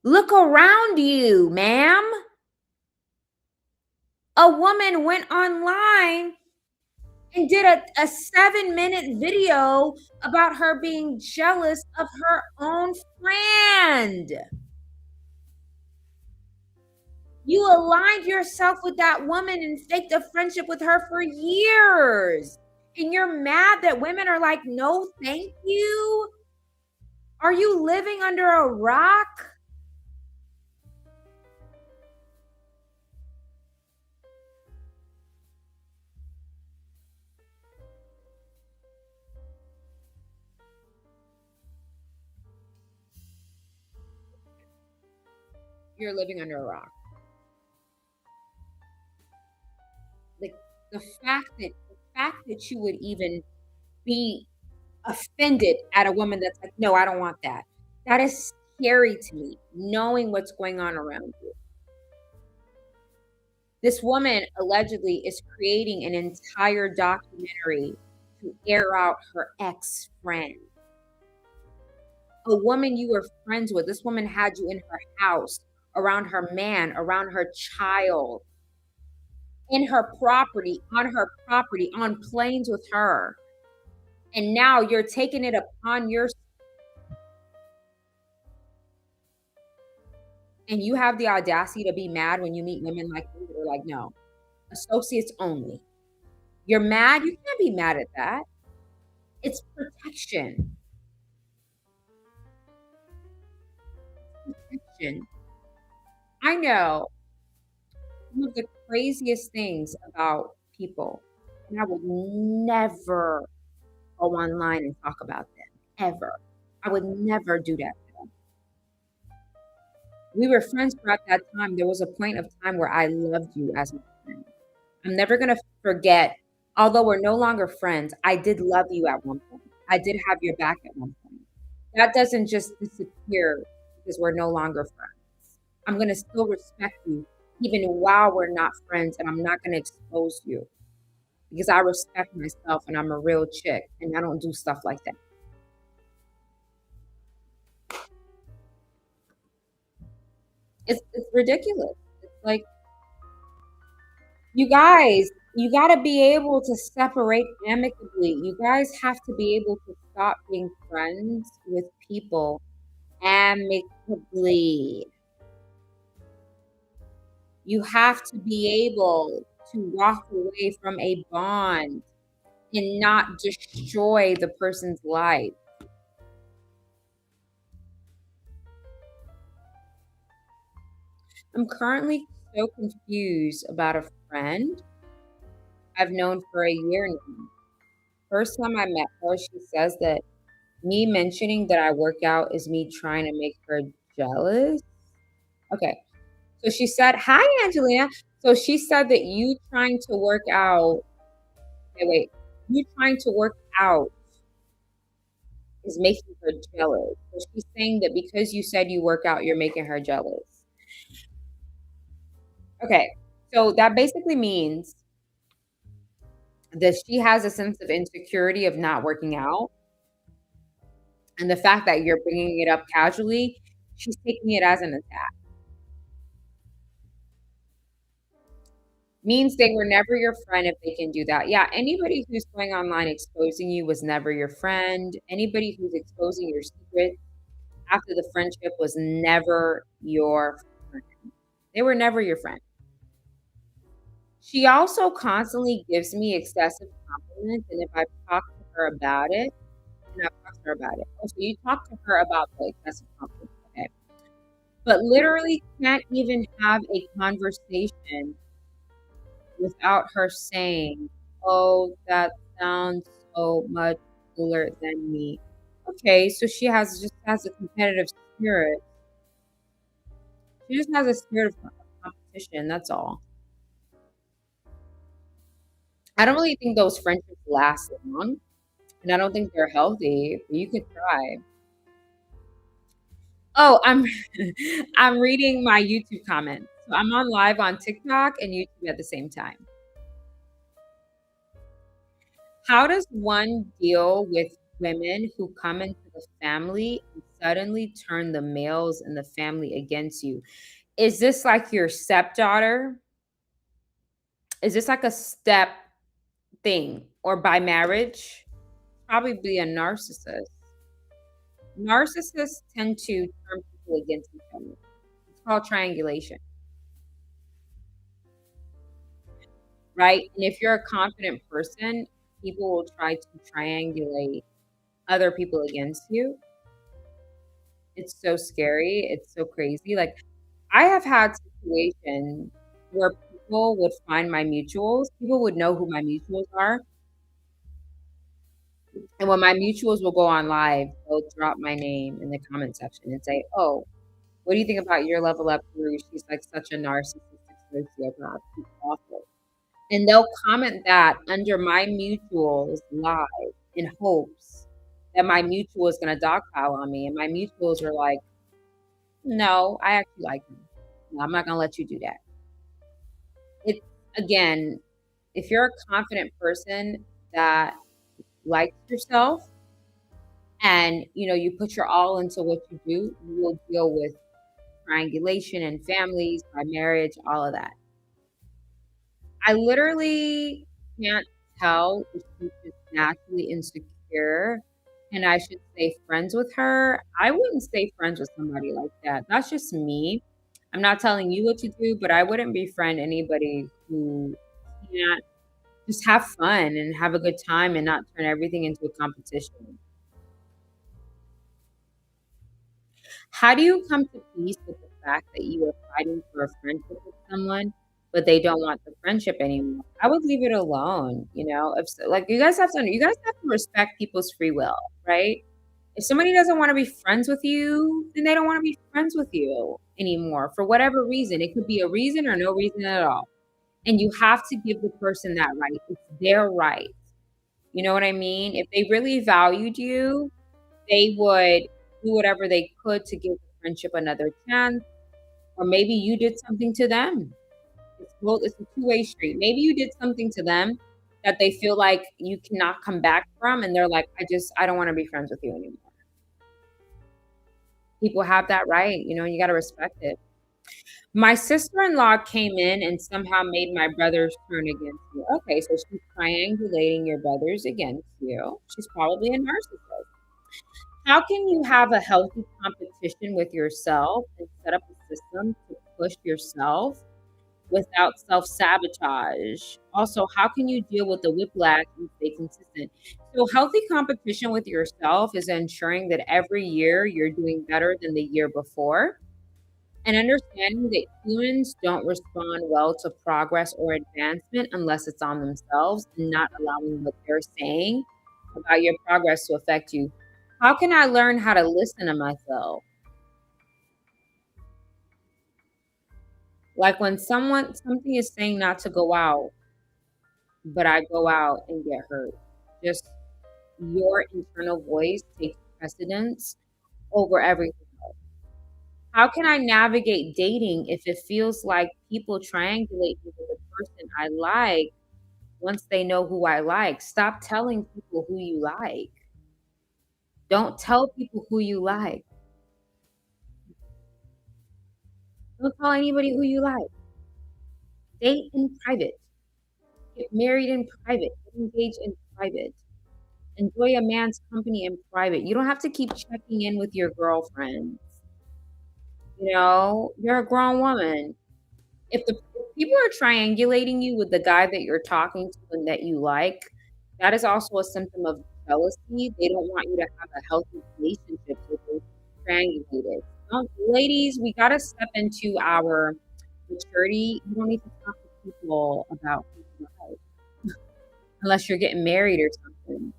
Look around you, ma'am. A woman went online and did a 7-minute video about her being jealous of her own friend. You aligned yourself with that woman and faked a friendship with her for years. And you're mad that women are like, no, thank you. Are you living under a rock? You're living under a rock. Like the fact that you would even be offended at a woman that's like, no, I don't want that. That is scary to me, knowing what's going on around you. This woman allegedly is creating an entire documentary to air out her ex friend. A woman you were friends with. This woman had you in her house, around her man, around her child, in her property, on planes with her. And now you're taking it upon your, and you have the audacity to be mad when you meet women like me that are like, no, associates only. You're mad? You can't be mad at that. It's protection. Protection. I know some of the craziest things about people, and I would never go online and talk about them, ever. I would never do that to them. We were friends throughout that time. There was a point of time where I loved you as my friend. I'm never going to forget, although we're no longer friends, I did love you at one point. I did have your back at one point. That doesn't just disappear because we're no longer friends. I'm going to still respect you even while we're not friends, and I'm not going to expose you because I respect myself and I'm a real chick and I don't do stuff like that. It's ridiculous. It's like, you guys, you got to be able to separate amicably. You guys have to be able to stop being friends with people amicably. You have to be able to walk away from a bond and not destroy the person's life. I'm currently so confused about a friend I've known for a year now. First time I met her, she says that me mentioning that I work out is me trying to make her jealous. Okay. So she said, hi, Angelina. So she said that you trying to work out, okay, wait, you trying to work out is making her jealous. So she's saying that because you said you work out, you're making her jealous. Okay. So that basically means that she has a sense of insecurity of not working out. And the fact that you're bringing it up casually, she's taking it as an attack. Means they were never your friend if they can do that. Yeah, anybody who's going online exposing you was never your friend. Anybody who's exposing your secrets after the friendship was never your friend. They were never your friend. She also constantly gives me excessive compliments, and if I talk to her about it, and I've talked to her about it. Oh, so you talk to her about the excessive compliments, okay? But literally can't even have a conversation without her saying, "Oh, that sounds so much cooler than me." Okay, so she has a competitive spirit. She just has a spirit of competition. That's all. I don't really think those friendships last long, and I don't think they're healthy. But you could try. Oh, I'm reading my YouTube comments. So I'm on live on TikTok and YouTube at the same time. How does one deal with women who come into the family and suddenly turn the males in the family against you? Is this like your stepdaughter? Is this like a step thing or by marriage? Probably a narcissist. Narcissists tend to turn people against each other. It's called triangulation, right? And if you're a confident person, people will try to triangulate other people against you. It's so scary. It's so crazy. Like, I have had situations where people would find my mutuals. People would know who my mutuals are. And when my mutuals will go on live, they'll drop my name in the comment section and say, "Oh, what do you think about your level up guru? She's like such a narcissistic sociopath. She's awful." And they'll comment that under my mutuals live in hopes that my mutual is going to dogpile on me. And my mutuals are like, "No, I actually like him. No, I'm not going to let you do that." It's again, if you're a confident person that likes yourself and you put your all into what you do, you will deal with triangulation and families, by marriage, all of that. I literally can't tell if she's just naturally insecure and I should stay friends with her. I wouldn't stay friends with somebody like that. That's just me. I'm not telling you what to do, but I wouldn't befriend anybody who can't just have fun and have a good time and not turn everything into a competition. How do you come to peace with the fact that you are fighting for a friendship with someone, but they don't want the friendship anymore? I would leave it alone, If like you guys have to respect people's free will, right? If somebody doesn't want to be friends with you, then they don't want to be friends with you anymore for whatever reason. It could be a reason or no reason at all. And you have to give the person that right. It's their right. You know what I mean? If they really valued you, they would do whatever they could to give the friendship another chance, or maybe you did something to them. It's a two-way street. Maybe you did something to them that they feel like you cannot come back from, and they're like, I don't want to be friends with you anymore. People have that right, and you got to respect it. My sister-in-law came in and somehow made my brothers turn against you. Okay, so she's triangulating your brothers against you. She's probably a narcissist. How can you have a healthy competition with yourself and set up a system to push yourself without self sabotage? Also, how can you deal with the whiplash and stay consistent? So, healthy competition with yourself is ensuring that every year you're doing better than the year before, and understanding that humans don't respond well to progress or advancement unless it's on themselves, and not allowing what they're saying about your progress to affect you. How can I learn how to listen to myself? Like when something is saying not to go out, but I go out and get hurt. Just your internal voice takes precedence over everything else. How can I navigate dating if it feels like people triangulate me with the person I like once they know who I like? Stop telling people who you like. Don't tell people who you like. Don't tell anybody who you like. Date in private, get married in private, get engaged in private, enjoy a man's company in private. You don't have to keep checking in with your girlfriends. You're a grown woman. If people are triangulating you with the guy that you're talking to and that you like, that is also a symptom of jealousy. They don't want you to have a healthy relationship, so they're triangulated. Ladies, we gotta step into our maturity. You don't need to talk to people about who you like unless you're getting married or something.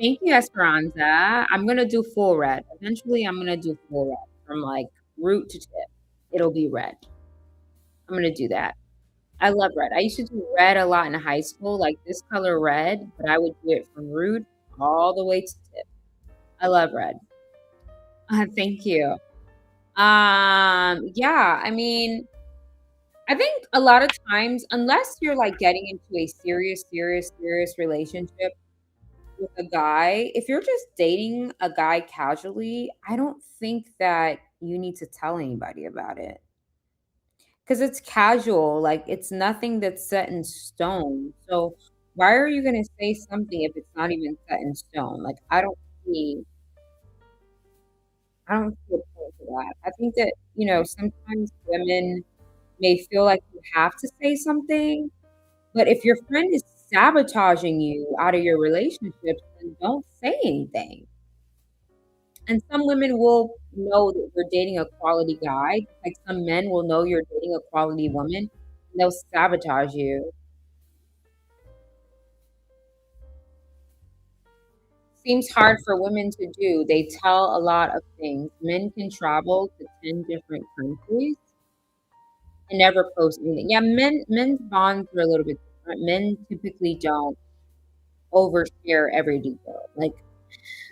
Thank you, Esperanza. I'm gonna do full red. Eventually, I'm gonna do full red from like root to tip. It'll be red. I'm gonna do that. I love red. I used to do red a lot in high school, like this color red, but I would do it from root all the way to tip. I love red. Thank you. Yeah, I mean, I think a lot of times, unless you're like getting into a serious relationship with a guy, if you're just dating a guy casually, I don't think that you need to tell anybody about it. Because it's casual, like, it's nothing that's set in stone. So why are you gonna say something if it's not even set in stone? Like, see I don't see a point to that. I think that, sometimes women may feel like you have to say something, but if your friend is sabotaging you out of your relationships, then don't say anything. And some women will know that you're dating a quality guy, like some men will know you're dating a quality woman, and they'll sabotage you. Seems hard for women to do. They tell a lot of things. Men can travel to 10 different countries and never post anything. Yeah, men's bonds are a little bit different. Men typically don't overshare every detail. Like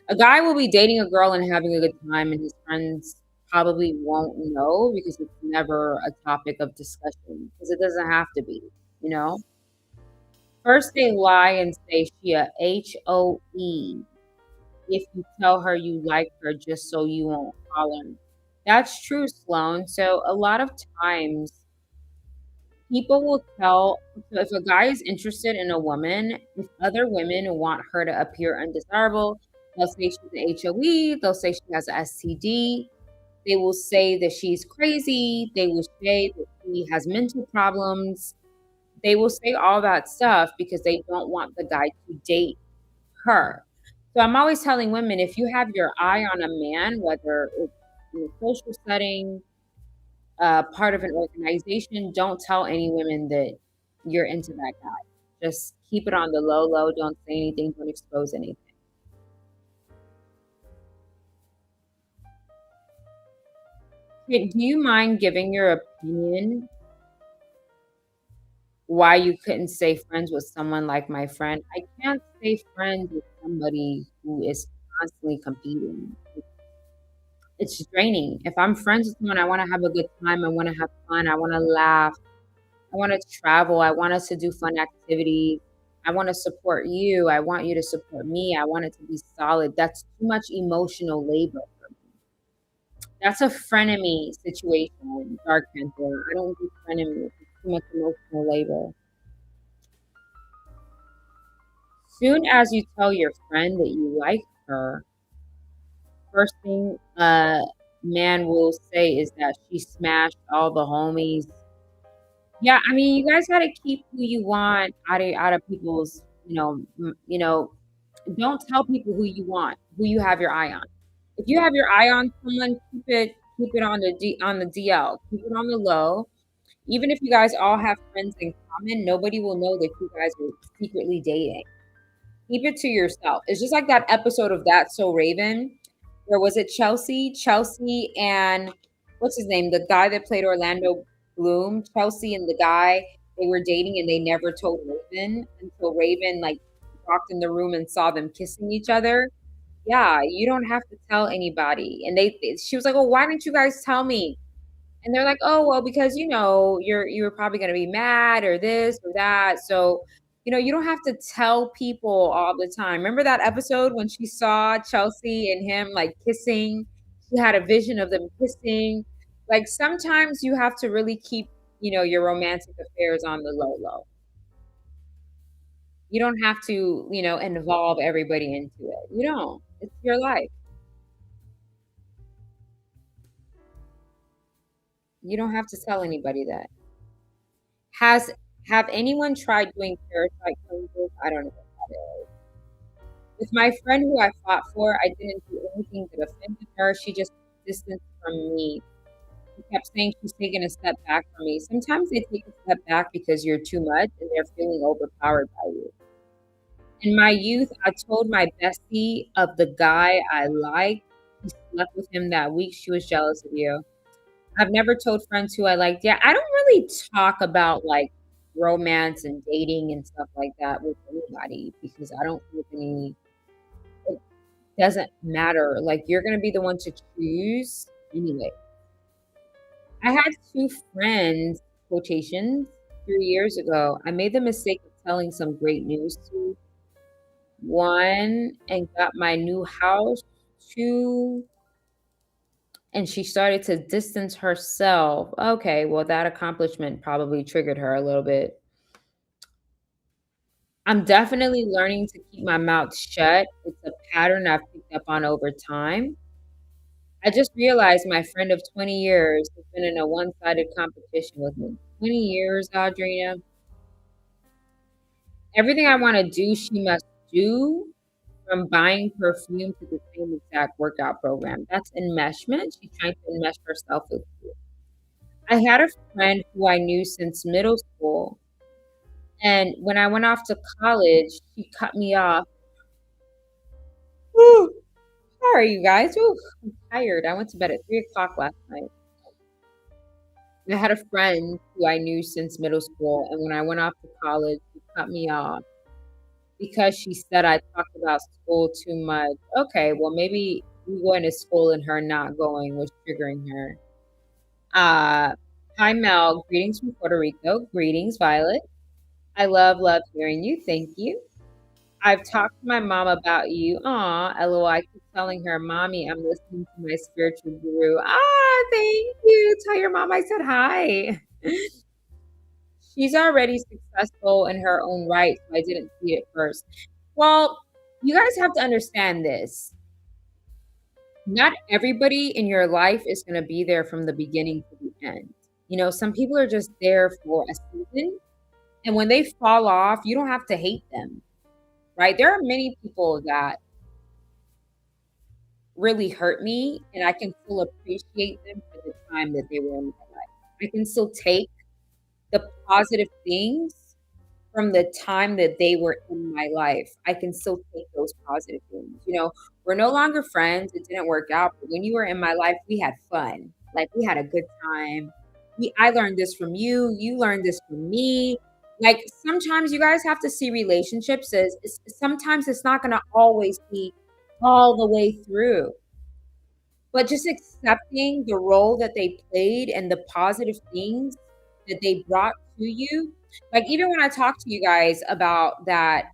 a guy will be dating a girl and having a good time, and his friends probably won't know because it's never a topic of discussion because it doesn't have to be, you know? First, they lie and say she a HOE if you tell her you like her just so you won't holler. That's true, Sloan. So a lot of times people will tell so if a guy is interested in a woman, if other women want her to appear undesirable, they'll say she's an HOE, they'll say she has a STD, they will say that she's crazy, they will say that she has mental problems. They will say all that stuff because they don't want the guy to date her. So I'm always telling women if you have your eye on a man, whether it's in a social setting, part of an organization, don't tell any women that you're into that guy. Just keep it on the low low. Don't say anything. Don't expose anything. Okay, do you mind giving your opinion why you couldn't stay friends with someone like my friend? I can't stay friends with somebody who is constantly competing. It's draining. If I'm friends with someone, I want to have a good time. I want to have fun. I want to laugh. I want to travel. I want us to do fun activities. I want to support you. I want you to support me. I want it to be solid. That's too much emotional labor. That's a frenemy situation, Dark Panther. I don't do frenemies. It's too much emotional labor. Soon as you tell your friend that you like her, first thing a man will say is that she smashed all the homies. Yeah, I mean, you guys gotta keep who you want out of people's, don't tell people who you want, who you have your eye on. If you have your eye on someone, keep it on the DL, keep it on the low. Even if you guys all have friends in common, nobody will know that you guys are secretly dating. Keep it to yourself. It's just like that episode of That's So Raven, where was it Chelsea? Chelsea and what's his name? The guy that played Orlando Bloom. Chelsea and the guy, they were dating and they never told Raven until Raven like walked in the room and saw them kissing each other. Yeah, you don't have to tell anybody. And she was like, "Oh, why didn't you guys tell me?" And they're like, "Oh, well, because you were probably gonna be mad or this or that." So, you don't have to tell people all the time. Remember that episode when she saw Chelsea and him like kissing? He had a vision of them kissing. Like sometimes you have to really keep, your romantic affairs on the low low. You don't have to, involve everybody into it. You don't. It's your life. You don't have to tell anybody that. Has have anyone tried doing parasite cleanses? I don't know what that is. With my friend who I fought for, I didn't do anything that offended her. She just distanced from me. She kept saying she's taking a step back from me. Sometimes they take a step back because you're too much and they're feeling overpowered by you. In my youth, I told my bestie of the guy I liked. She slept with him that week. She was jealous of you. I've never told friends who I liked. Yeah, I don't really talk about like romance and dating and stuff like that with anybody because I don't think it doesn't matter. Like you're gonna be the one to choose anyway. I had two friends, quotations, 3 years ago. I made the mistake of telling some great news to one and got my new house, two, and she started to distance herself. Okay, well, that accomplishment probably triggered her a little bit. I'm definitely learning to keep my mouth shut. It's a pattern I've picked up on over time. I just realized my friend of 20 years has been in a one sided competition with me. 20 years, Audrina. Everything I want to do, she must do, from buying perfume to the same exact workout program. That's enmeshment. She's trying to enmesh herself with you. I had a friend who I knew since middle school. And when I went off to college, she cut me off. Whew, sorry, you guys. Ooh, I'm tired. I went to bed at 3 o'clock last night. I had a friend who I knew since middle school. And when I went off to college, she cut me off because she said I talked about school too much. Okay, well, maybe you going to school and her not going was triggering her. Uh, Hi, Mel. Greetings from Puerto Rico. Greetings, Violet. I love hearing you. Thank you. I've talked to my mom about you. Aw, LOL. I keep telling her, Mommy, I'm listening to my spiritual guru. Ah, thank you. Tell your mom I said hi. She's already successful in her own right, so I didn't see it first. Well, you guys have to understand this. Not everybody in your life is going to be there from the beginning to the end. Some people are just there for a season, and when they fall off, you don't have to hate them, right? There are many people that really hurt me, and I can still appreciate them for the time that they were in my life. I can still take the positive things from the time that they were in my life. I can still take those positive things. We're no longer friends. It didn't work out. But when you were in my life, we had fun. Like we had a good time. I learned this from you. You learned this from me. Like sometimes you guys have to see relationships as sometimes it's not going to always be all the way through. But just accepting the role that they played and the positive things that they brought to you. Like even when I talked to you guys about that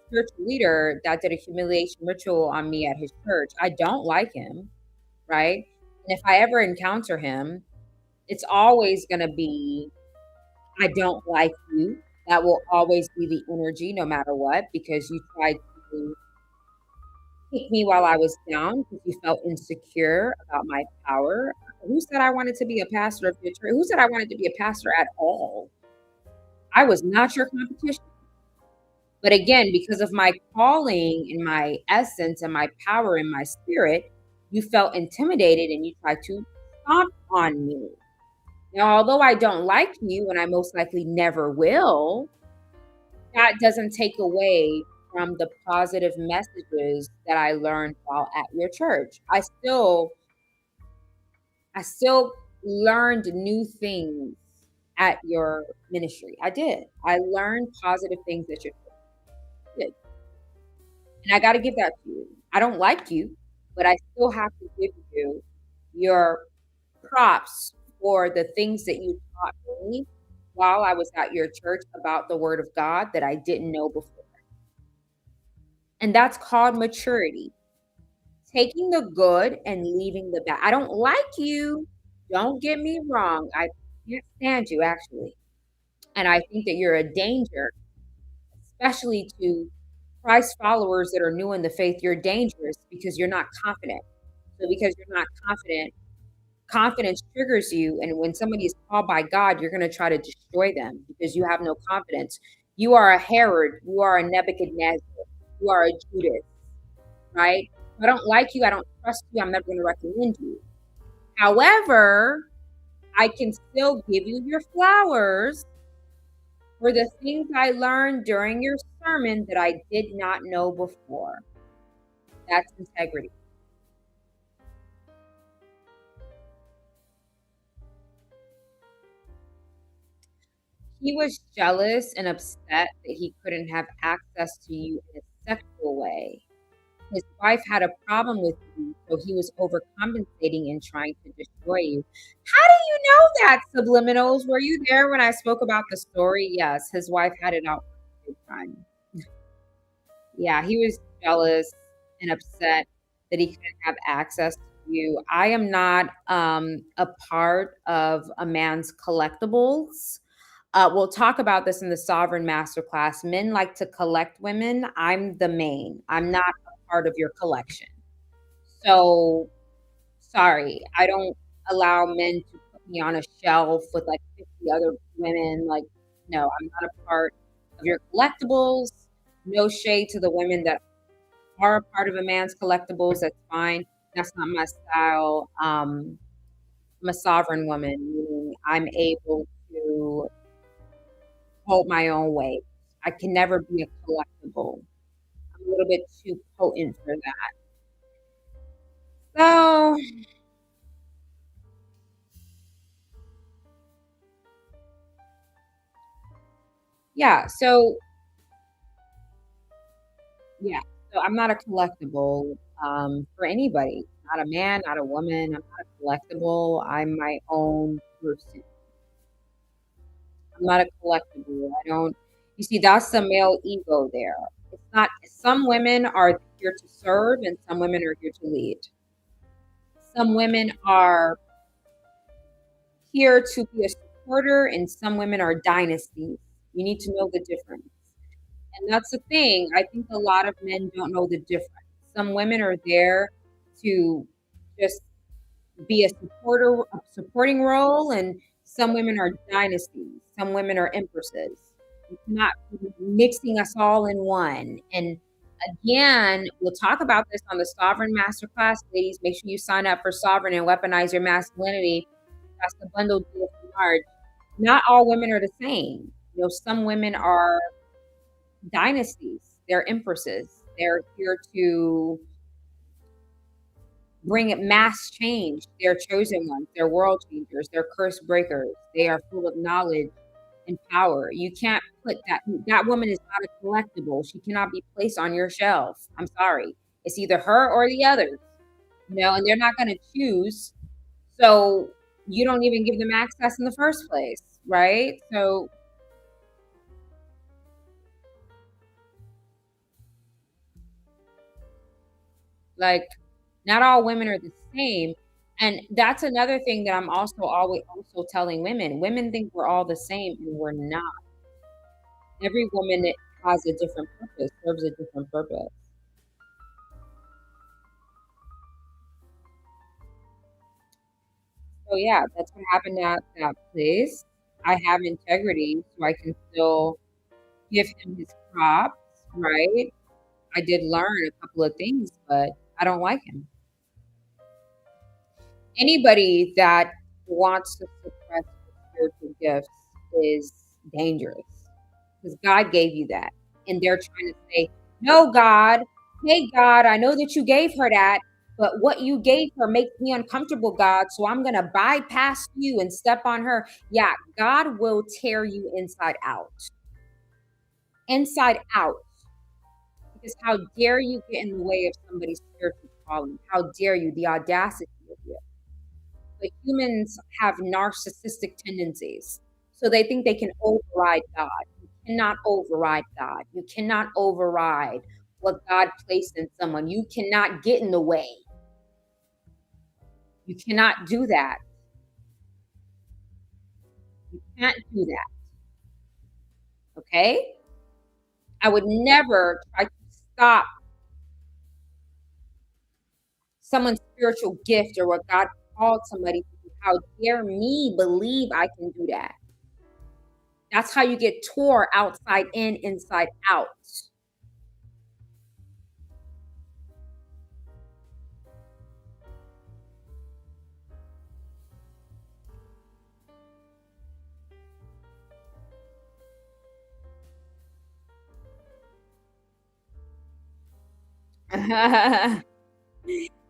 spiritual leader that did a humiliation ritual on me at his church, I don't like him, right? And if I ever encounter him, it's always going to be, I don't like you. That will always be the energy no matter what, because you tried to kick me while I was down because you felt insecure about my power. Who said I wanted to be a pastor of your church? Who said I wanted to be a pastor at all? I was not your competition. But again, because of my calling and my essence and my power and my spirit, you felt intimidated and you tried to stomp on me. Now, although I don't like you and I most likely never will, that doesn't take away from the positive messages that I learned while at your church. I still learned new things at your ministry. I did. I learned positive things at your church. Did. And I got to give that to you. I don't like you, but I still have to give you your props for the things that you taught me while I was at your church about the word of God that I didn't know before. And that's called maturity. taking the good and leaving the bad. I don't like you. Don't get me wrong. I can't stand you, actually. And I think that you're a danger, especially to Christ followers that are new in the faith. You're dangerous because you're not confident. So, because you're not confident, confidence triggers you. And when somebody is called by God, you're going to try to destroy them because you have no confidence. You are a Herod. You are a Nebuchadnezzar. You are a Judas, right? I don't like you. I don't trust you. I'm never going to recommend you. However, I can still give you your flowers for the things I learned during your sermon that I did not know before. That's integrity. He was jealous and upset that he couldn't have access to you in a sexual way. His wife had a problem with you, so he was overcompensating and trying to destroy you. How do you know that, subliminals? Were you there when I spoke about the story? Yes, his wife had it out for a time. Yeah, he was jealous and upset that he couldn't have access to you. I am not a part of a man's collectibles. We'll talk about this in the Sovereign Masterclass. Men like to collect women. I'm the main. I'm not a part of your collection. So sorry, I don't allow men to put me on a shelf with like 50 other women. Like, no, I'm not a part of your collectibles. No shade to the women that are a part of a man's collectibles. That's fine. That's not my style. I'm a sovereign woman, meaning I'm able to hold my own weight. I can never be a collectible. I'm a little bit too potent for that. So, yeah. Yeah. So I'm not a collectible for anybody. Not a man, not a woman. I'm not a collectible. I'm my own person. I'm not a collectible. I don't. You see, that's the male ego there. It's not. Some women are here to serve, and some women are here to lead. Some women are here to be a supporter, and some women are dynasties. You need to know the difference. And that's the thing. I think a lot of men don't know the difference. Some women are there to just be a supporting role, and some women are dynasties. Some women are empresses. You cannot be mixing us all in one. And again, we'll talk about this on the Sovereign Masterclass, ladies. Make sure you sign up for Sovereign and Weaponize Your Masculinity. That's the bundle deal for March. Not all women are the same. Some women are dynasties. They're empresses. They're here to bring it mass change. They're chosen ones. They're world changers. They're curse breakers. They are full of knowledge and power. You can't put that woman is not a collectible. She cannot be placed on your shelf. I'm sorry. It's either her or the others. And they're not going to choose. So you don't even give them access in the first place, right? So like not all women are the same. And that's another thing that I'm also telling women. Women think we're all the same and we're not. Every woman has a different purpose, serves a different purpose. So yeah, that's what happened at that place. I have integrity, so I can still give him his props, right? I did learn a couple of things, but I don't like him. Anybody that wants to suppress spiritual gifts is dangerous because God gave you that. And they're trying to say, no, God, hey, God, I know that you gave her that, but what you gave her makes me uncomfortable, God. So I'm going to bypass you and step on her. Yeah, God will tear you inside out. Inside out. Because how dare you get in the way of somebody's spiritual calling? How dare you? The audacity of you. But humans have narcissistic tendencies. So they think they can override God. You cannot override God. You cannot override what God placed in someone. You cannot get in the way. You cannot do that. You can't do that. Okay? I would never try to stop someone's spiritual gift or what God called somebody to do. How dare me believe I can do that? That's how you get tore outside in, inside out.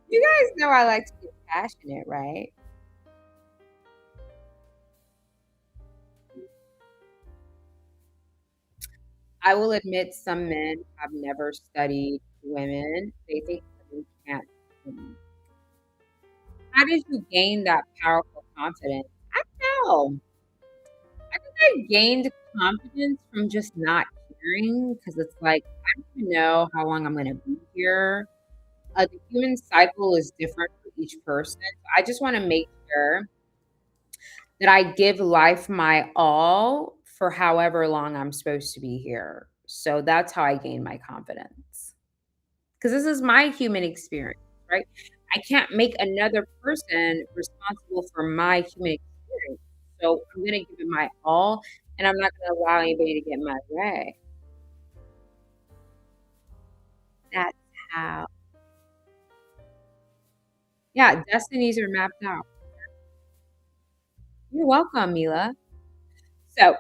You guys know I like to get passionate, right? I will admit some men have never studied women. They think women can't. How did you gain that powerful confidence? I don't know. I think I gained confidence from just not caring because it's like, I don't even know how long I'm going to be here. The human cycle is different for each person. So I just want to make sure that I give life my all for however long I'm supposed to be here. So that's how I gain my confidence. Because this is my human experience, right? I can't make another person responsible for my human experience. So I'm going to give it my all, and I'm not going to allow anybody to get in my way. That's how. Yeah, destinies are mapped out. You're welcome, Mila. So,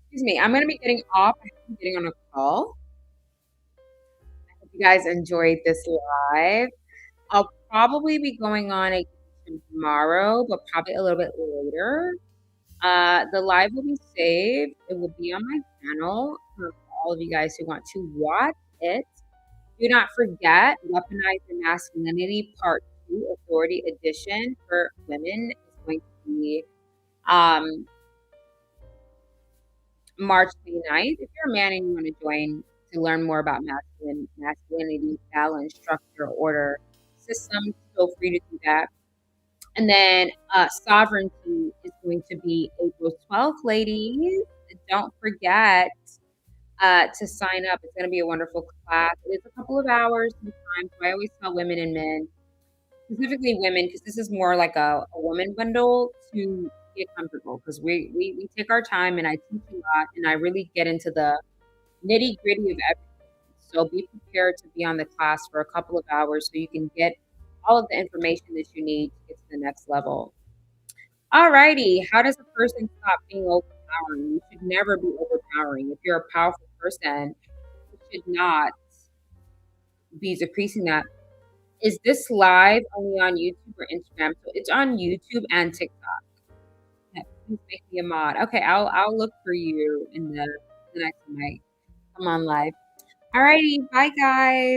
excuse me, I'm going to be getting off. I'm getting on a call. Hope you guys enjoyed this live. I'll probably be going on again tomorrow, but probably a little bit later. The live will be saved. It will be on my channel for all of you guys who want to watch it. Do not forget Weaponize Your Masculinity Part 2 Authority Edition for women is going to be um, March 29th. If you're a man and you want to join to learn more about masculinity, balance, structure, order, systems, feel free to do that. And then Sovereignty is going to be April 12th, ladies. Don't forget to sign up. It's going to be a wonderful class. It's a couple of hours sometimes. So I always tell women and men, specifically women, because this is more like a woman bundle to get comfortable because we take our time and I teach a lot and I really get into the nitty gritty of everything. So be prepared to be on the class for a couple of hours so you can get all of the information that you need to get to the next level. Alrighty, how does a person stop being overpowering? You should never be overpowering. If you're a powerful person, you should not be decreasing that. Is this live only on YouTube or Instagram? So it's on YouTube and TikTok. Yeah, please make me a mod. Okay, I'll look for you in the next time I come on live. Alrighty, bye guys.